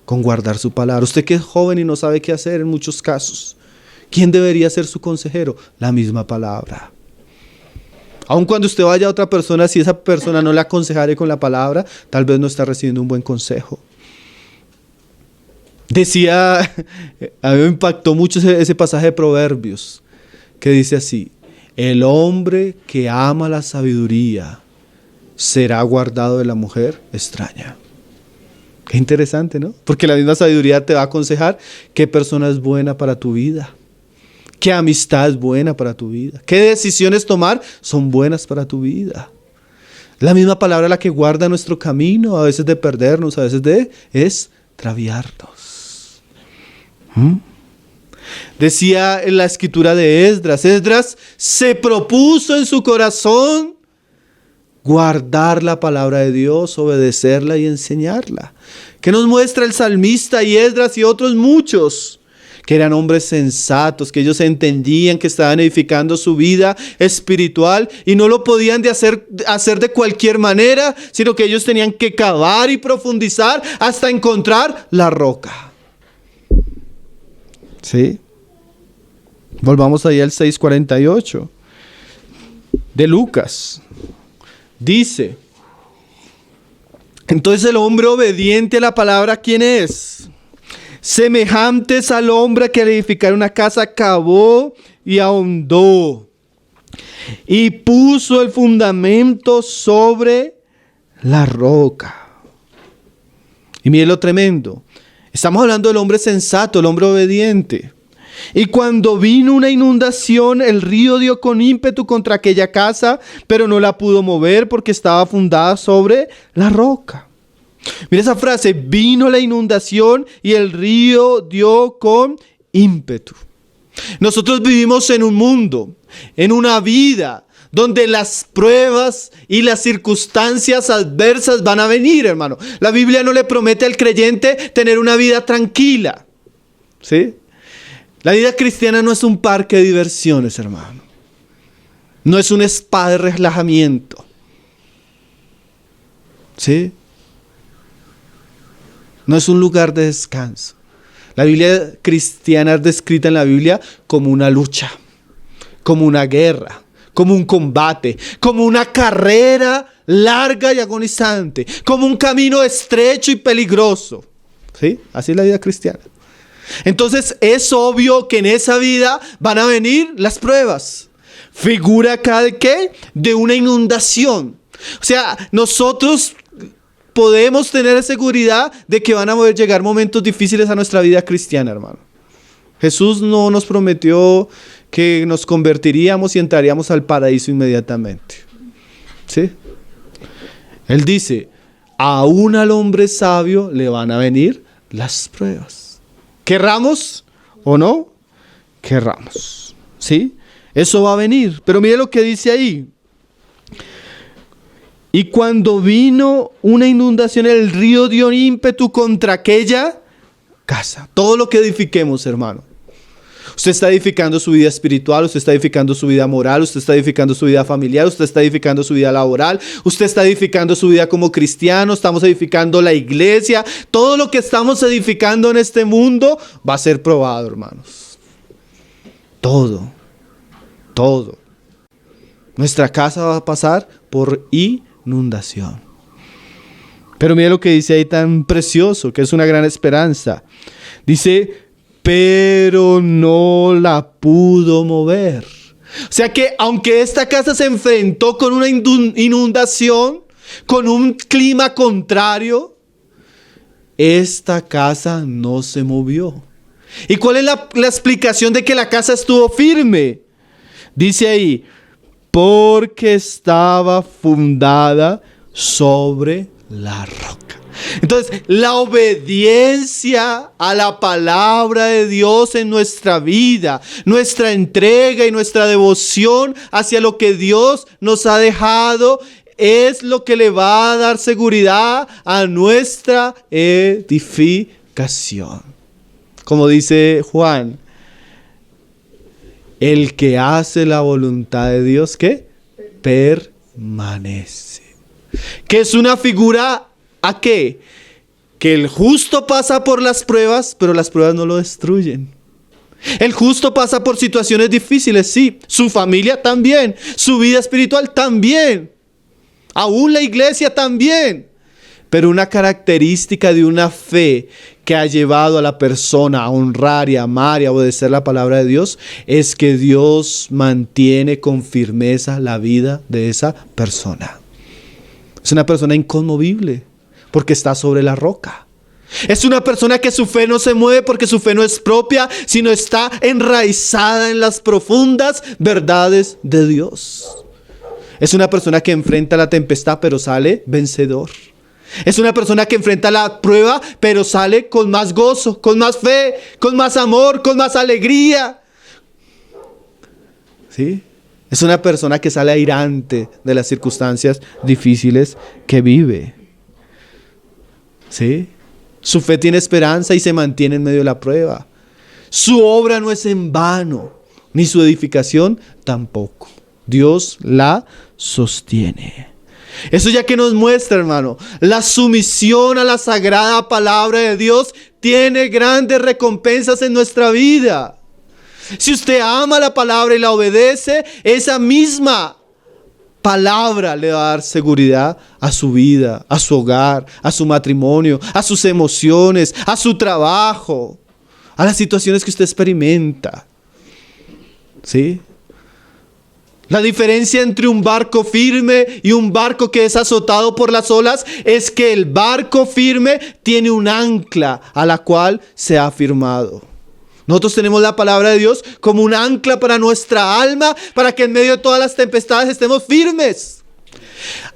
con guardar su palabra. Usted que es joven y no sabe qué hacer en muchos casos, ¿quién debería ser su consejero? La misma palabra. Aun cuando usted vaya a otra persona, si esa persona no le aconsejare con la palabra, tal vez no está recibiendo un buen consejo. Decía, a mí me impactó mucho ese pasaje de Proverbios, que dice así: el hombre que ama la sabiduría será guardado de la mujer extraña. Qué interesante, ¿no? Porque la misma sabiduría te va a aconsejar qué persona es buena para tu vida, qué amistad es buena para tu vida, qué decisiones tomar son buenas para tu vida. La misma palabra la que guarda nuestro camino, a veces de perdernos, a veces de extraviarnos. Decía en la escritura de Esdras se propuso en su corazón guardar la palabra de Dios, obedecerla y enseñarla. ¿Qué nos muestra el salmista y Esdras y otros muchos? Que eran hombres sensatos, que ellos entendían que estaban edificando su vida espiritual y no lo podían hacer de cualquier manera, sino que ellos tenían que cavar y profundizar hasta encontrar la roca. ¿Sí? Volvamos ahí al 6:48 de Lucas. Dice: entonces el hombre obediente a la palabra, ¿quién es? Semejantes al hombre que al edificar una casa cavó y ahondó y puso el fundamento sobre la roca. Y mire lo tremendo. Estamos hablando del hombre sensato, el hombre obediente. Y cuando vino una inundación, el río dio con ímpetu contra aquella casa, pero no la pudo mover porque estaba fundada sobre la roca. Mira esa frase: vino la inundación y el río dio con ímpetu. Nosotros vivimos en un mundo, en una vida, donde las pruebas y las circunstancias adversas van a venir, hermano. La Biblia no le promete al creyente tener una vida tranquila, ¿sí? La vida cristiana no es un parque de diversiones, hermano. No es un spa de relajamiento, ¿sí? No es un lugar de descanso. La Biblia cristiana es descrita en la Biblia como una lucha, como una guerra, como un combate, como una carrera larga y agonizante, como un camino estrecho y peligroso. ¿Sí? Así es la vida cristiana. Entonces es obvio que en esa vida van a venir las pruebas. Figura acá de ¿qué? De una inundación. O sea, nosotros podemos tener seguridad de que van a poder llegar momentos difíciles a nuestra vida cristiana, hermano. Jesús no nos prometió que nos convertiríamos y entraríamos al paraíso inmediatamente. ¿Sí? Él dice: aún al hombre sabio le van a venir las pruebas. Querramos o no, querramos. ¿Sí? Eso va a venir. Pero mire lo que dice ahí. Y cuando vino una inundación, el río dio ímpetu contra aquella casa. Todo lo que edifiquemos, hermano. Usted está edificando su vida espiritual, usted está edificando su vida moral, usted está edificando su vida familiar, usted está edificando su vida laboral, usted está edificando su vida como cristiano, estamos edificando la iglesia. Todo lo que estamos edificando en este mundo va a ser probado, hermanos. Todo. Nuestra casa va a pasar por inundación. Pero mire lo que dice ahí tan precioso, que es una gran esperanza. Dice: pero no la pudo mover. O sea que aunque esta casa se enfrentó con una inundación, con un clima contrario, esta casa no se movió. ¿Y cuál es la explicación de que la casa estuvo firme? Dice ahí: porque estaba fundada sobre la roca. Entonces, la obediencia a la palabra de Dios en nuestra vida, nuestra entrega y nuestra devoción hacia lo que Dios nos ha dejado, es lo que le va a dar seguridad a nuestra edificación. Como dice Juan: el que hace la voluntad de Dios, ¿qué? Permanece. Que es una figura ¿a qué? que el justo pasa por las pruebas, pero las pruebas no lo destruyen. El justo pasa por situaciones difíciles, sí. Su familia también. Su vida espiritual también. Aún la iglesia también. Pero una característica de una fe que ha llevado a la persona a honrar y amar y a obedecer la palabra de Dios es que Dios mantiene con firmeza la vida de esa persona. Es una persona inconmovible porque está sobre la roca. Es una persona que su fe no se mueve porque su fe no es propia, sino está enraizada en las profundas verdades de Dios. Es una persona que enfrenta la tempestad pero sale vencedor. Es una persona que enfrenta la prueba pero sale con más gozo, con más fe, con más amor, con más alegría. ¿Sí? Es una persona que sale airante de las circunstancias difíciles que vive. ¿Sí? Su fe tiene esperanza y se mantiene en medio de la prueba. Su obra no es en vano, ni su edificación tampoco. Dios la sostiene. Eso ya que nos muestra, hermano, la sumisión a la sagrada palabra de Dios tiene grandes recompensas en nuestra vida. Si usted ama la palabra y la obedece, esa misma palabra le va a dar seguridad a su vida, a su hogar, a su matrimonio, a sus emociones, a su trabajo, a las situaciones que usted experimenta. ¿Sí? La diferencia entre un barco firme y un barco que es azotado por las olas es que el barco firme tiene un ancla a la cual se ha firmado. Nosotros tenemos la palabra de Dios como un ancla para nuestra alma, para que en medio de todas las tempestades estemos firmes.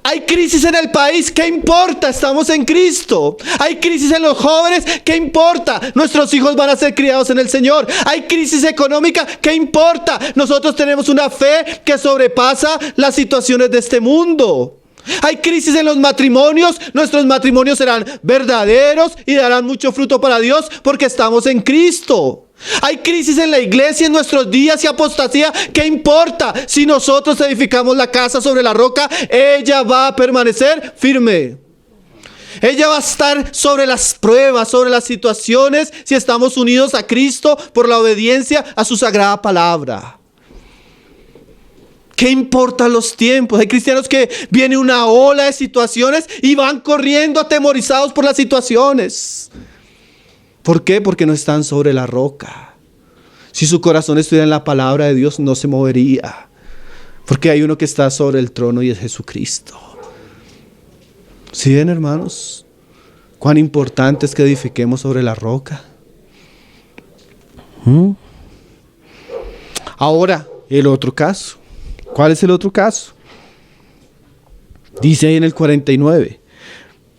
Hay crisis en el país, ¿qué importa? Estamos en Cristo. Hay crisis en los jóvenes, ¿qué importa? Nuestros hijos van a ser criados en el Señor. Hay crisis económica, ¿qué importa? Nosotros tenemos una fe que sobrepasa las situaciones de este mundo. Hay crisis en los matrimonios, nuestros matrimonios serán verdaderos y darán mucho fruto para Dios porque estamos en Cristo. Hay crisis en la iglesia en nuestros días y apostasía, ¿qué importa? Si nosotros edificamos la casa sobre la roca, ella va a permanecer firme. Ella va a estar sobre las pruebas, sobre las situaciones, si estamos unidos a Cristo por la obediencia a su sagrada palabra. ¿Qué importan los tiempos? Hay cristianos que viene una ola de situaciones y van corriendo atemorizados por las situaciones. ¿Por qué? Porque no están sobre la roca. Si su corazón estuviera en la palabra de Dios, no se movería. Porque hay uno que está sobre el trono y es Jesucristo. ¿Sí ven, hermanos? Cuán importante es que edifiquemos sobre la roca. Ahora, el otro caso. ¿Cuál es el otro caso? Dice ahí en el 49.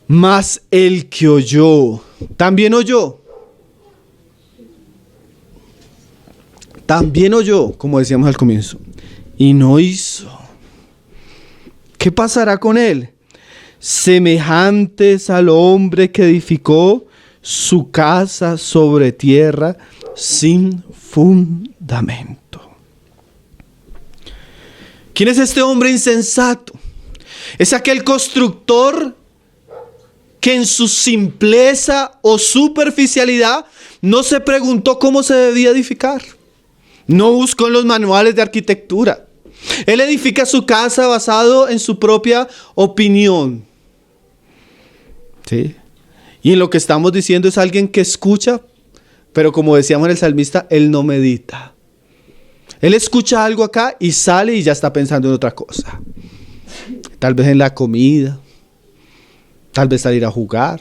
Mas el que oyó, también oyó. También oyó, como decíamos al comienzo, y no hizo. ¿Qué pasará con él? Semejantes al hombre que edificó su casa sobre tierra sin fundamento. ¿Quién es este hombre insensato? Es aquel constructor que en su simpleza o superficialidad no se preguntó cómo se debía edificar. No buscó en los manuales de arquitectura. Él edifica su casa basado en su propia opinión. ¿Sí? Y en lo que estamos diciendo es alguien que escucha, pero como decíamos en el salmista, él no medita. Él escucha algo acá y sale y ya está pensando en otra cosa. Tal vez en la comida, tal vez salir a jugar,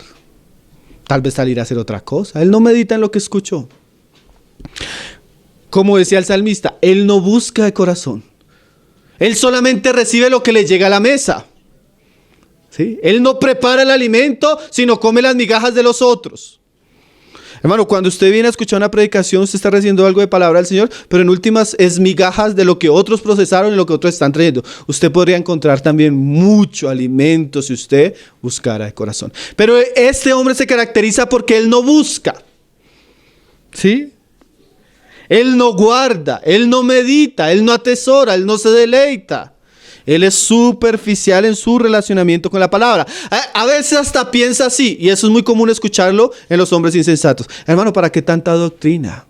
tal vez salir a hacer otra cosa. Él no medita en lo que escuchó. Como decía el salmista, él no busca de corazón. Él solamente recibe lo que le llega a la mesa. ¿Sí? Él no prepara el alimento, sino come las migajas de los otros. Hermano, cuando usted viene a escuchar una predicación, usted está recibiendo algo de palabra del Señor, pero en últimas es migajas de lo que otros procesaron y lo que otros están trayendo. Usted podría encontrar también mucho alimento si usted buscara de corazón. Pero este hombre se caracteriza porque él no busca. ¿Sí? Él no guarda, él no medita, él no atesora, él no se deleita. Él es superficial en su relacionamiento con la palabra. A veces hasta piensa así, y eso es muy común escucharlo en los hombres insensatos. Hermano, ¿para qué tanta doctrina?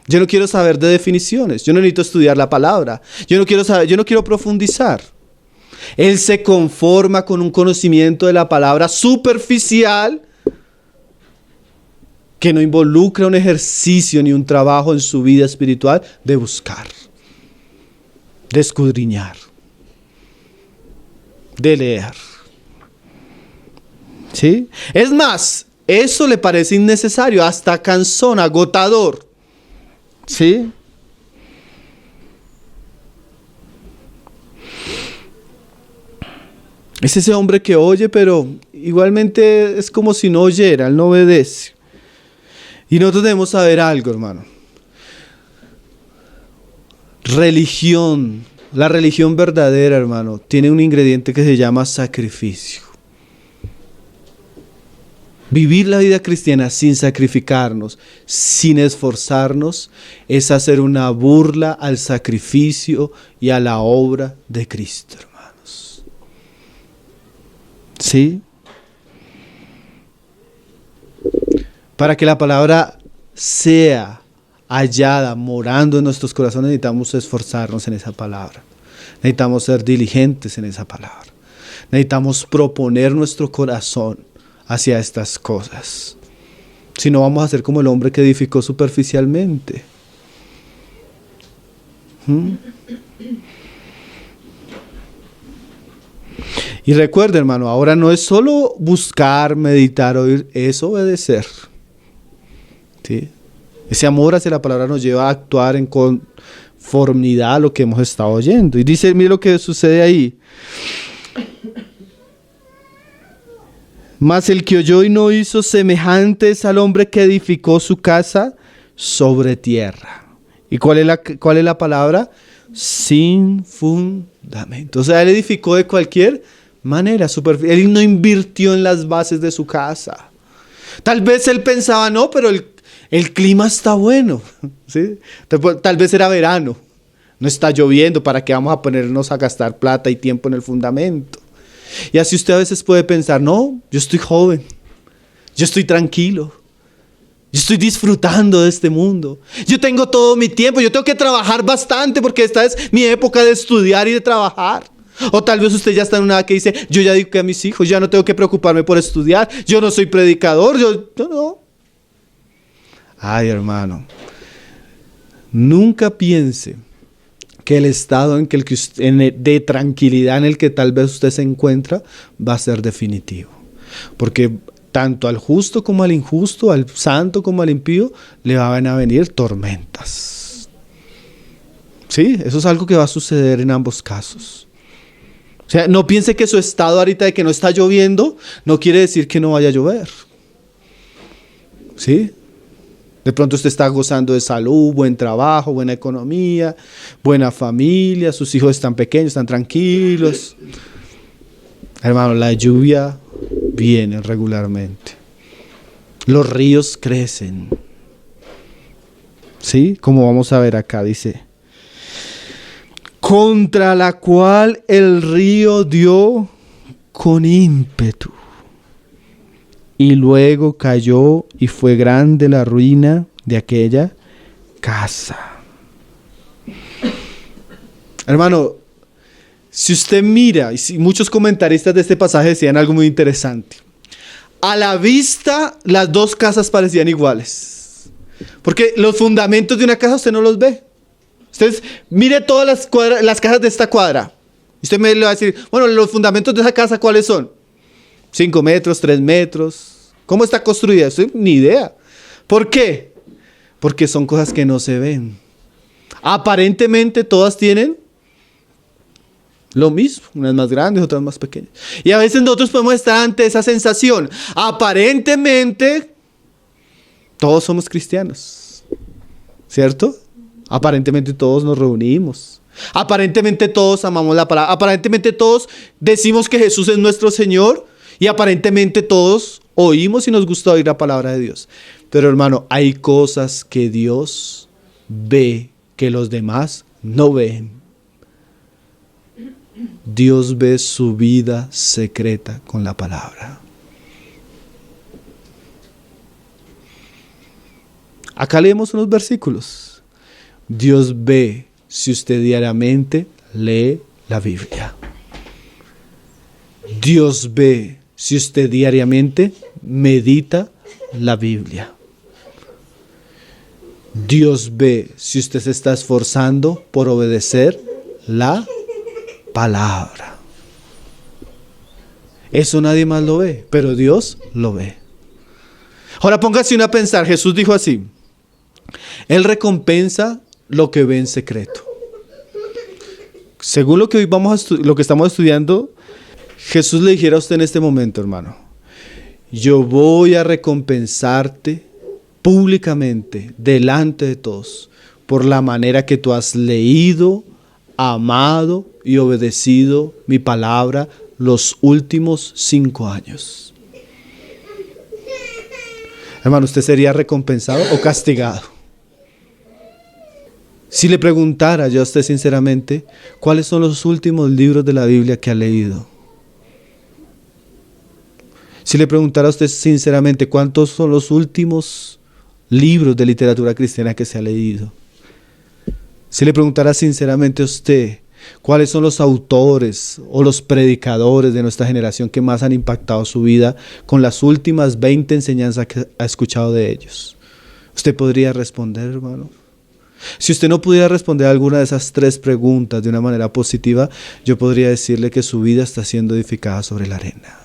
Yo no quiero saber de definiciones, yo no necesito estudiar la palabra, yo no quiero saber, yo no quiero profundizar. Él se conforma con un conocimiento de la palabra superficial que no involucra un ejercicio ni un trabajo en su vida espiritual de buscar, de escudriñar, de leer. ¿Sí? Es más, eso le parece innecesario, hasta cansón, agotador. ¿Sí? Es ese hombre que oye, pero igualmente es como si no oyera, él no obedece. Y nosotros debemos saber algo, hermano. Religión, la religión verdadera, hermano, tiene un ingrediente que se llama sacrificio. Vivir la vida cristiana sin sacrificarnos, sin esforzarnos, es hacer una burla al sacrificio y a la obra de Cristo, hermanos. ¿Sí? Para que la palabra sea hallada, morando en nuestros corazones, necesitamos esforzarnos en esa palabra. Necesitamos ser diligentes en esa palabra. Necesitamos proponer nuestro corazón hacia estas cosas. Si no, vamos a ser como el hombre que edificó superficialmente. Y recuerda, hermano, ahora no es solo buscar, meditar, oír, es obedecer. ¿Sí? Ese amor hacia la palabra nos lleva a actuar en conformidad a lo que hemos estado oyendo. Y dice, mire lo que sucede ahí. Mas el que oyó y no hizo, semejante es al hombre que edificó su casa sobre tierra. ¿Y cuál es la palabra? Sin fundamento. O sea, él edificó de cualquier manera. Él no invirtió en las bases de su casa. Tal vez él pensaba, no, pero el clima está bueno. ¿Sí? Tal vez era verano. No está lloviendo, ¿para qué vamos a ponernos a gastar plata y tiempo en el fundamento? Y así usted a veces puede pensar, no, yo estoy joven, yo estoy tranquilo, yo estoy disfrutando de este mundo, yo tengo todo mi tiempo, yo tengo que trabajar bastante porque esta es mi época de estudiar y de trabajar. O tal vez usted ya está en una edad que dice, yo ya dediqué a mis hijos, ya no tengo que preocuparme por estudiar, yo no soy predicador, yo no. Ay, hermano, nunca piense que el estado de tranquilidad en el que tal vez usted se encuentra va a ser definitivo. Porque tanto al justo como al injusto, al santo como al impío, le van a venir tormentas. Sí, eso es algo que va a suceder en ambos casos. O sea, no piense que su estado ahorita de que no está lloviendo, no quiere decir que no vaya a llover. ¿Sí? De pronto usted está gozando de salud, buen trabajo, buena economía, buena familia, sus hijos están pequeños, están tranquilos. Hermano, la lluvia viene regularmente. Los ríos crecen. ¿Sí? Como vamos a ver acá, dice. Contra la cual el río dio con ímpetu. Y luego cayó y fue grande la ruina de aquella casa. Hermano, si usted mira, y si muchos comentaristas de este pasaje decían algo muy interesante. A la vista, las dos casas parecían iguales. Porque los fundamentos de una casa usted no los ve. Usted mire todas las casas de esta cuadra. Usted me le va a decir, bueno, los fundamentos de esa casa, ¿cuáles son? 5 metros, 3 metros. ¿Cómo está construida? Eso ni idea. ¿Por qué? Porque son cosas que no se ven. Aparentemente todas tienen lo mismo. Unas más grandes, otras más pequeñas. Y a veces nosotros podemos estar ante esa sensación. Aparentemente todos somos cristianos. ¿Cierto? Aparentemente todos nos reunimos. Aparentemente todos amamos la palabra. Aparentemente todos decimos que Jesús es nuestro Señor. Y aparentemente todos oímos y nos gusta oír la palabra de Dios. Pero hermano, hay cosas que Dios ve que los demás no ven. Dios ve su vida secreta con la palabra. Acá leemos unos versículos. Dios ve si usted diariamente lee la Biblia. Dios ve si usted diariamente medita la Biblia. Dios ve si usted se está esforzando por obedecer la palabra. Eso nadie más lo ve, pero Dios lo ve. Ahora póngase uno a pensar. Jesús dijo así: Él recompensa lo que ve en secreto. Según lo que hoy lo que estamos estudiando, Jesús le dijera a usted en este momento, hermano: yo voy a recompensarte públicamente, delante de todos, por la manera que tú has leído, amado y obedecido mi palabra los últimos 5 años. Hermano, ¿usted sería recompensado o castigado? Si le preguntara yo a usted sinceramente, ¿cuáles son los últimos libros de la Biblia que ha leído? Si le preguntara a usted sinceramente, ¿cuántos son los últimos libros de literatura cristiana que se ha leído? Si le preguntara sinceramente a usted, ¿cuáles son los autores o los predicadores de nuestra generación que más han impactado su vida con las últimas 20 enseñanzas que ha escuchado de ellos? ¿Usted podría responder, hermano? Si usted no pudiera responder a alguna de esas 3 preguntas de una manera positiva, yo podría decirle que su vida está siendo edificada sobre la arena.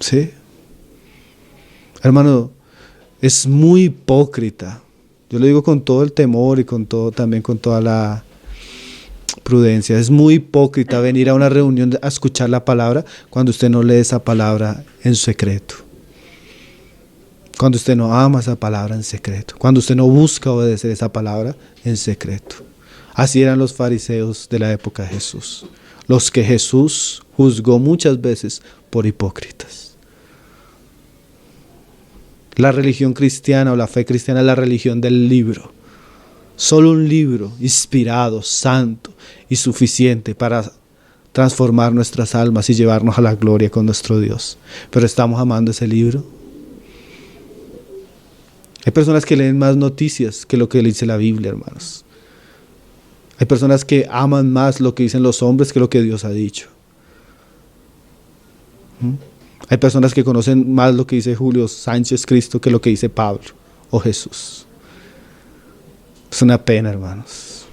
¿Sí? Hermano, es muy hipócrita. Yo lo digo con todo el temor y también con toda la prudencia. Es muy hipócrita venir a una reunión a escuchar la palabra cuando usted no lee esa palabra en secreto. Cuando usted no ama esa palabra en secreto. Cuando usted no busca obedecer esa palabra en secreto. Así eran los fariseos de la época de Jesús. Los que Jesús juzgó muchas veces por hipócritas. La religión cristiana o la fe cristiana es la religión del libro. Solo un libro inspirado, santo y suficiente para transformar nuestras almas y llevarnos a la gloria con nuestro Dios. Pero ¿estamos amando ese libro? Hay personas que leen más noticias que lo que dice la Biblia, hermanos. Hay personas que aman más lo que dicen los hombres que lo que Dios ha dicho. Hay personas que conocen más lo que dice Julio Sánchez Cristo que lo que dice Pablo o Jesús. Es una pena, hermanos.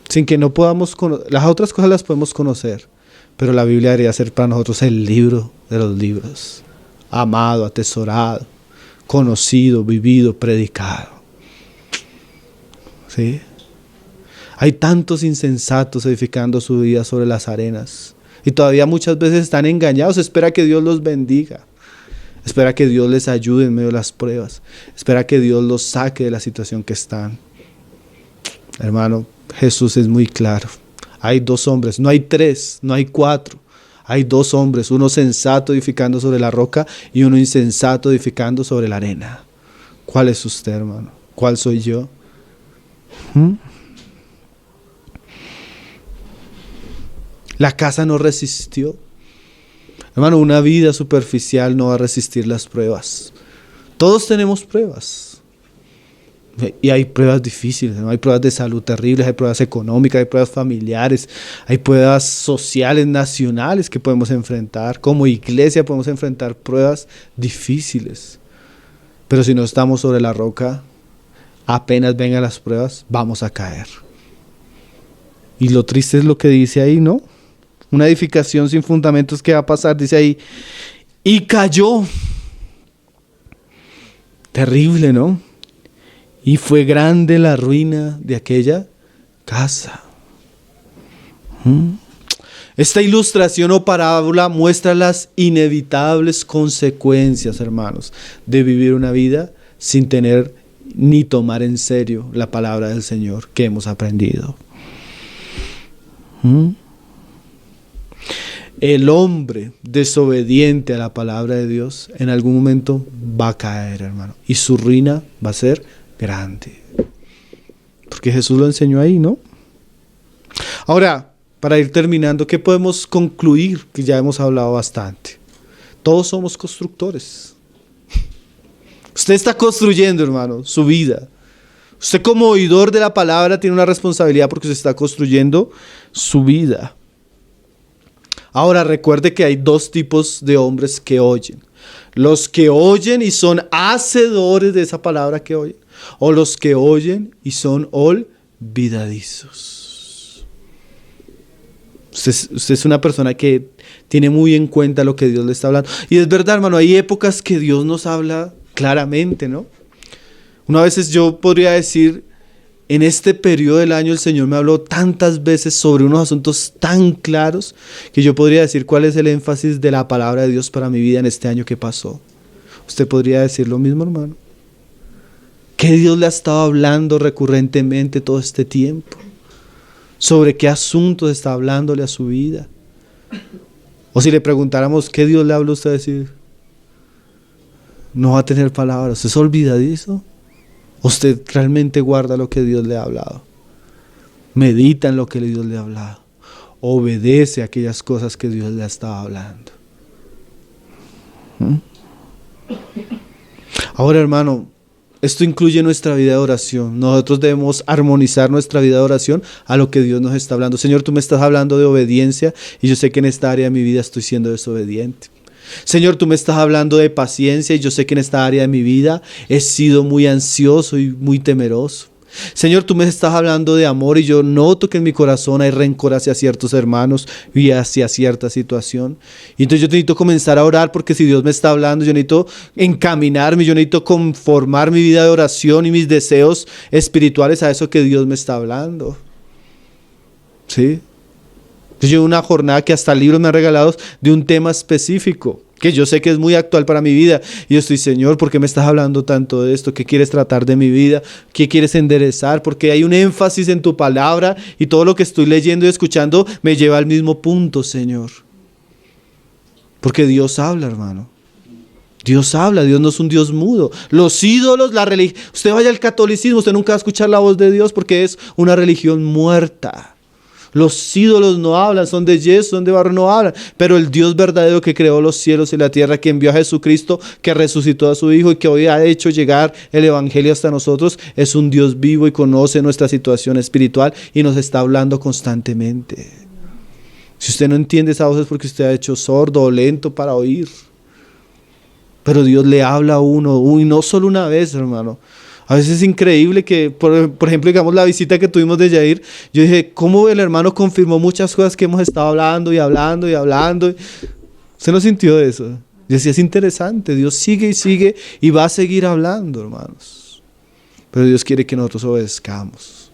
Sin que no podamos conocer, las otras cosas las podemos conocer, pero la Biblia debería ser para nosotros el libro de los libros. Amado, atesorado, conocido, vivido, predicado. ¿Sí? Hay tantos insensatos edificando su vida sobre las arenas. Y todavía muchas veces están engañados. Espera que Dios los bendiga. Espera que Dios les ayude en medio de las pruebas. Espera que Dios los saque de la situación que están. Hermano, Jesús es muy claro. Hay 2 hombres, no hay 3, no hay 4. Hay 2 hombres, uno sensato edificando sobre la roca y uno insensato edificando sobre la arena. ¿Cuál es usted, hermano? ¿Cuál soy yo? La casa no resistió. Hermano, una vida superficial no va a resistir las pruebas. Todos tenemos pruebas. Y hay pruebas difíciles, ¿no? Hay pruebas de salud terribles, hay pruebas económicas, hay pruebas familiares, hay pruebas sociales, nacionales que podemos enfrentar. Como iglesia podemos enfrentar pruebas difíciles. Pero si no estamos sobre la roca, apenas vengan las pruebas, vamos a caer. Y lo triste es lo que dice ahí, ¿no? Una edificación sin fundamentos, ¿qué va a pasar? Dice ahí, y cayó. Terrible, ¿no? Y fue grande la ruina de aquella casa. Esta ilustración o parábola muestra las inevitables consecuencias, hermanos, de vivir una vida sin tener ni tomar en serio la palabra del Señor que hemos aprendido. El hombre desobediente a la palabra de Dios en algún momento va a caer, hermano, y su ruina va a ser grande. Porque Jesús lo enseñó ahí, ¿no? Ahora, para ir terminando, ¿qué podemos concluir? Que ya hemos hablado bastante. Todos somos constructores. Usted está construyendo, hermano, su vida. Usted como oidor de la palabra tiene una responsabilidad porque usted está construyendo su vida. Ahora recuerde que hay dos tipos de hombres que oyen. Los que oyen y son hacedores de esa palabra que oyen. O los que oyen y son olvidadizos. Usted es una persona que tiene muy en cuenta lo que Dios le está hablando. Y es verdad, hermano, hay épocas que Dios nos habla claramente, ¿no? Una vez yo podría decir, en este periodo del año el Señor me habló tantas veces sobre unos asuntos tan claros que yo podría decir cuál es el énfasis de la palabra de Dios para mi vida en este año que pasó. ¿Usted podría decir lo mismo, hermano? ¿Qué Dios le ha estado hablando recurrentemente todo este tiempo? ¿Sobre qué asuntos está hablándole a su vida? O si le preguntáramos, ¿qué Dios le habla a usted? Decir, no va a tener palabras. ¿Usted es olvidadizo? ¿Usted realmente guarda lo que Dios le ha hablado? ¿Medita en lo que Dios le ha hablado? ¿Obedece a aquellas cosas que Dios le ha estado hablando? Ahora, hermano, esto incluye nuestra vida de oración. Nosotros debemos armonizar nuestra vida de oración a lo que Dios nos está hablando. Señor, tú me estás hablando de obediencia y yo sé que en esta área de mi vida estoy siendo desobediente. Señor, tú me estás hablando de paciencia y yo sé que en esta área de mi vida he sido muy ansioso y muy temeroso. Señor, tú me estás hablando de amor y yo noto que en mi corazón hay rencor hacia ciertos hermanos y hacia cierta situación. Y entonces yo necesito comenzar a orar porque si Dios me está hablando, yo necesito encaminarme, yo necesito conformar mi vida de oración y mis deseos espirituales a eso que Dios me está hablando. ¿Sí? Yo llevo una jornada que hasta libros me han regalado de un tema específico que yo sé que es muy actual para mi vida. Y yo estoy, Señor, ¿por qué me estás hablando tanto de esto? ¿Qué quieres tratar de mi vida? ¿Qué quieres enderezar? Porque hay un énfasis en tu palabra y todo lo que estoy leyendo y escuchando me lleva al mismo punto, Señor. Porque Dios habla, hermano. Dios habla, Dios no es un Dios mudo. Los ídolos, la religión. Usted vaya al catolicismo, usted nunca va a escuchar la voz de Dios porque es una religión muerta. Los ídolos no hablan, son de yeso, son de barro, no hablan. Pero el Dios verdadero que creó los cielos y la tierra, que envió a Jesucristo, que resucitó a su Hijo y que hoy ha hecho llegar el Evangelio hasta nosotros, es un Dios vivo y conoce nuestra situación espiritual y nos está hablando constantemente. Si usted no entiende esa voz es porque usted ha hecho sordo o lento para oír. Pero Dios le habla a uno, y no solo una vez, hermano. A veces es increíble que, por ejemplo, digamos la visita que tuvimos de Yair, yo dije, ¿cómo el hermano confirmó muchas cosas que hemos estado hablando y hablando y hablando? ¿Usted no sintió eso? Yo decía, es interesante, Dios sigue y sigue y va a seguir hablando, hermanos. Pero Dios quiere que nosotros obedezcamos.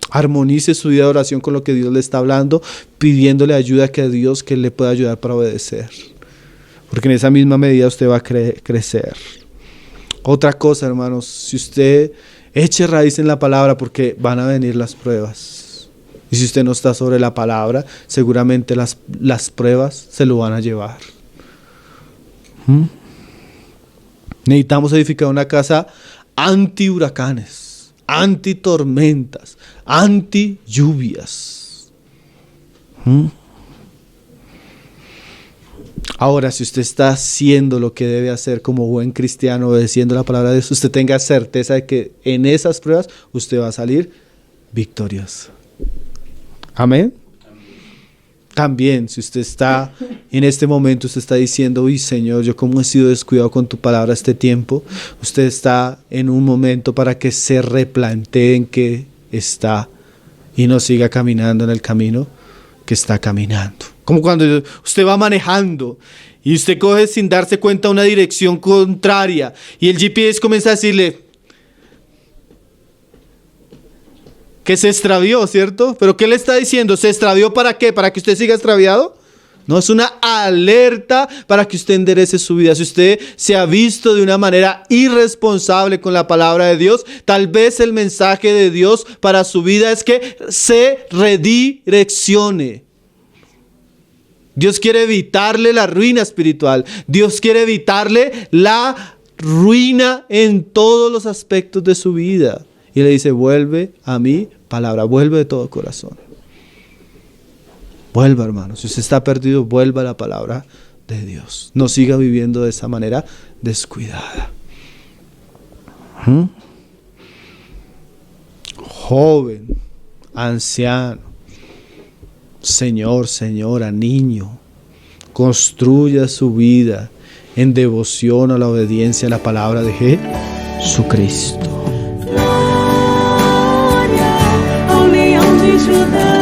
Armonice su vida de oración con lo que Dios le está hablando, pidiéndole ayuda a Dios que le pueda ayudar para obedecer. Porque en esa misma medida usted va a crecer. Otra cosa, hermanos, si usted eche raíz en la palabra porque van a venir las pruebas. Y si usted no está sobre la palabra, seguramente las pruebas se lo van a llevar. Necesitamos edificar una casa anti-huracanes, anti-tormentas, anti-lluvias. Ahora, si usted está haciendo lo que debe hacer como buen cristiano, obedeciendo la palabra de Dios, usted tenga certeza de que en esas pruebas usted va a salir victorioso. Amén. También, si usted está en este momento, usted está diciendo, uy, Señor, yo como he sido descuidado con tu palabra este tiempo, usted está en un momento para que se replantee en que está y no siga caminando en el camino que está caminando. Como cuando usted va manejando y usted coge sin darse cuenta una dirección contraria y el GPS comienza a decirle que se extravió, ¿cierto? ¿Pero qué le está diciendo? ¿Se extravió para qué? ¿Para que usted siga extraviado? No, es una alerta para que usted enderece su vida. Si usted se ha visto de una manera irresponsable con la palabra de Dios, tal vez el mensaje de Dios para su vida es que se redireccione. Dios quiere evitarle la ruina espiritual. Dios quiere evitarle la ruina en todos los aspectos de su vida. Y le dice, vuelve a mi palabra, vuelve de todo corazón. Vuelva, hermano. Si usted está perdido, vuelva a la palabra de Dios. No siga viviendo de esa manera descuidada. Joven, anciano, señor, señora, niño, construya su vida en devoción a la obediencia a la palabra de Jesucristo. Glória ao leão de Judá.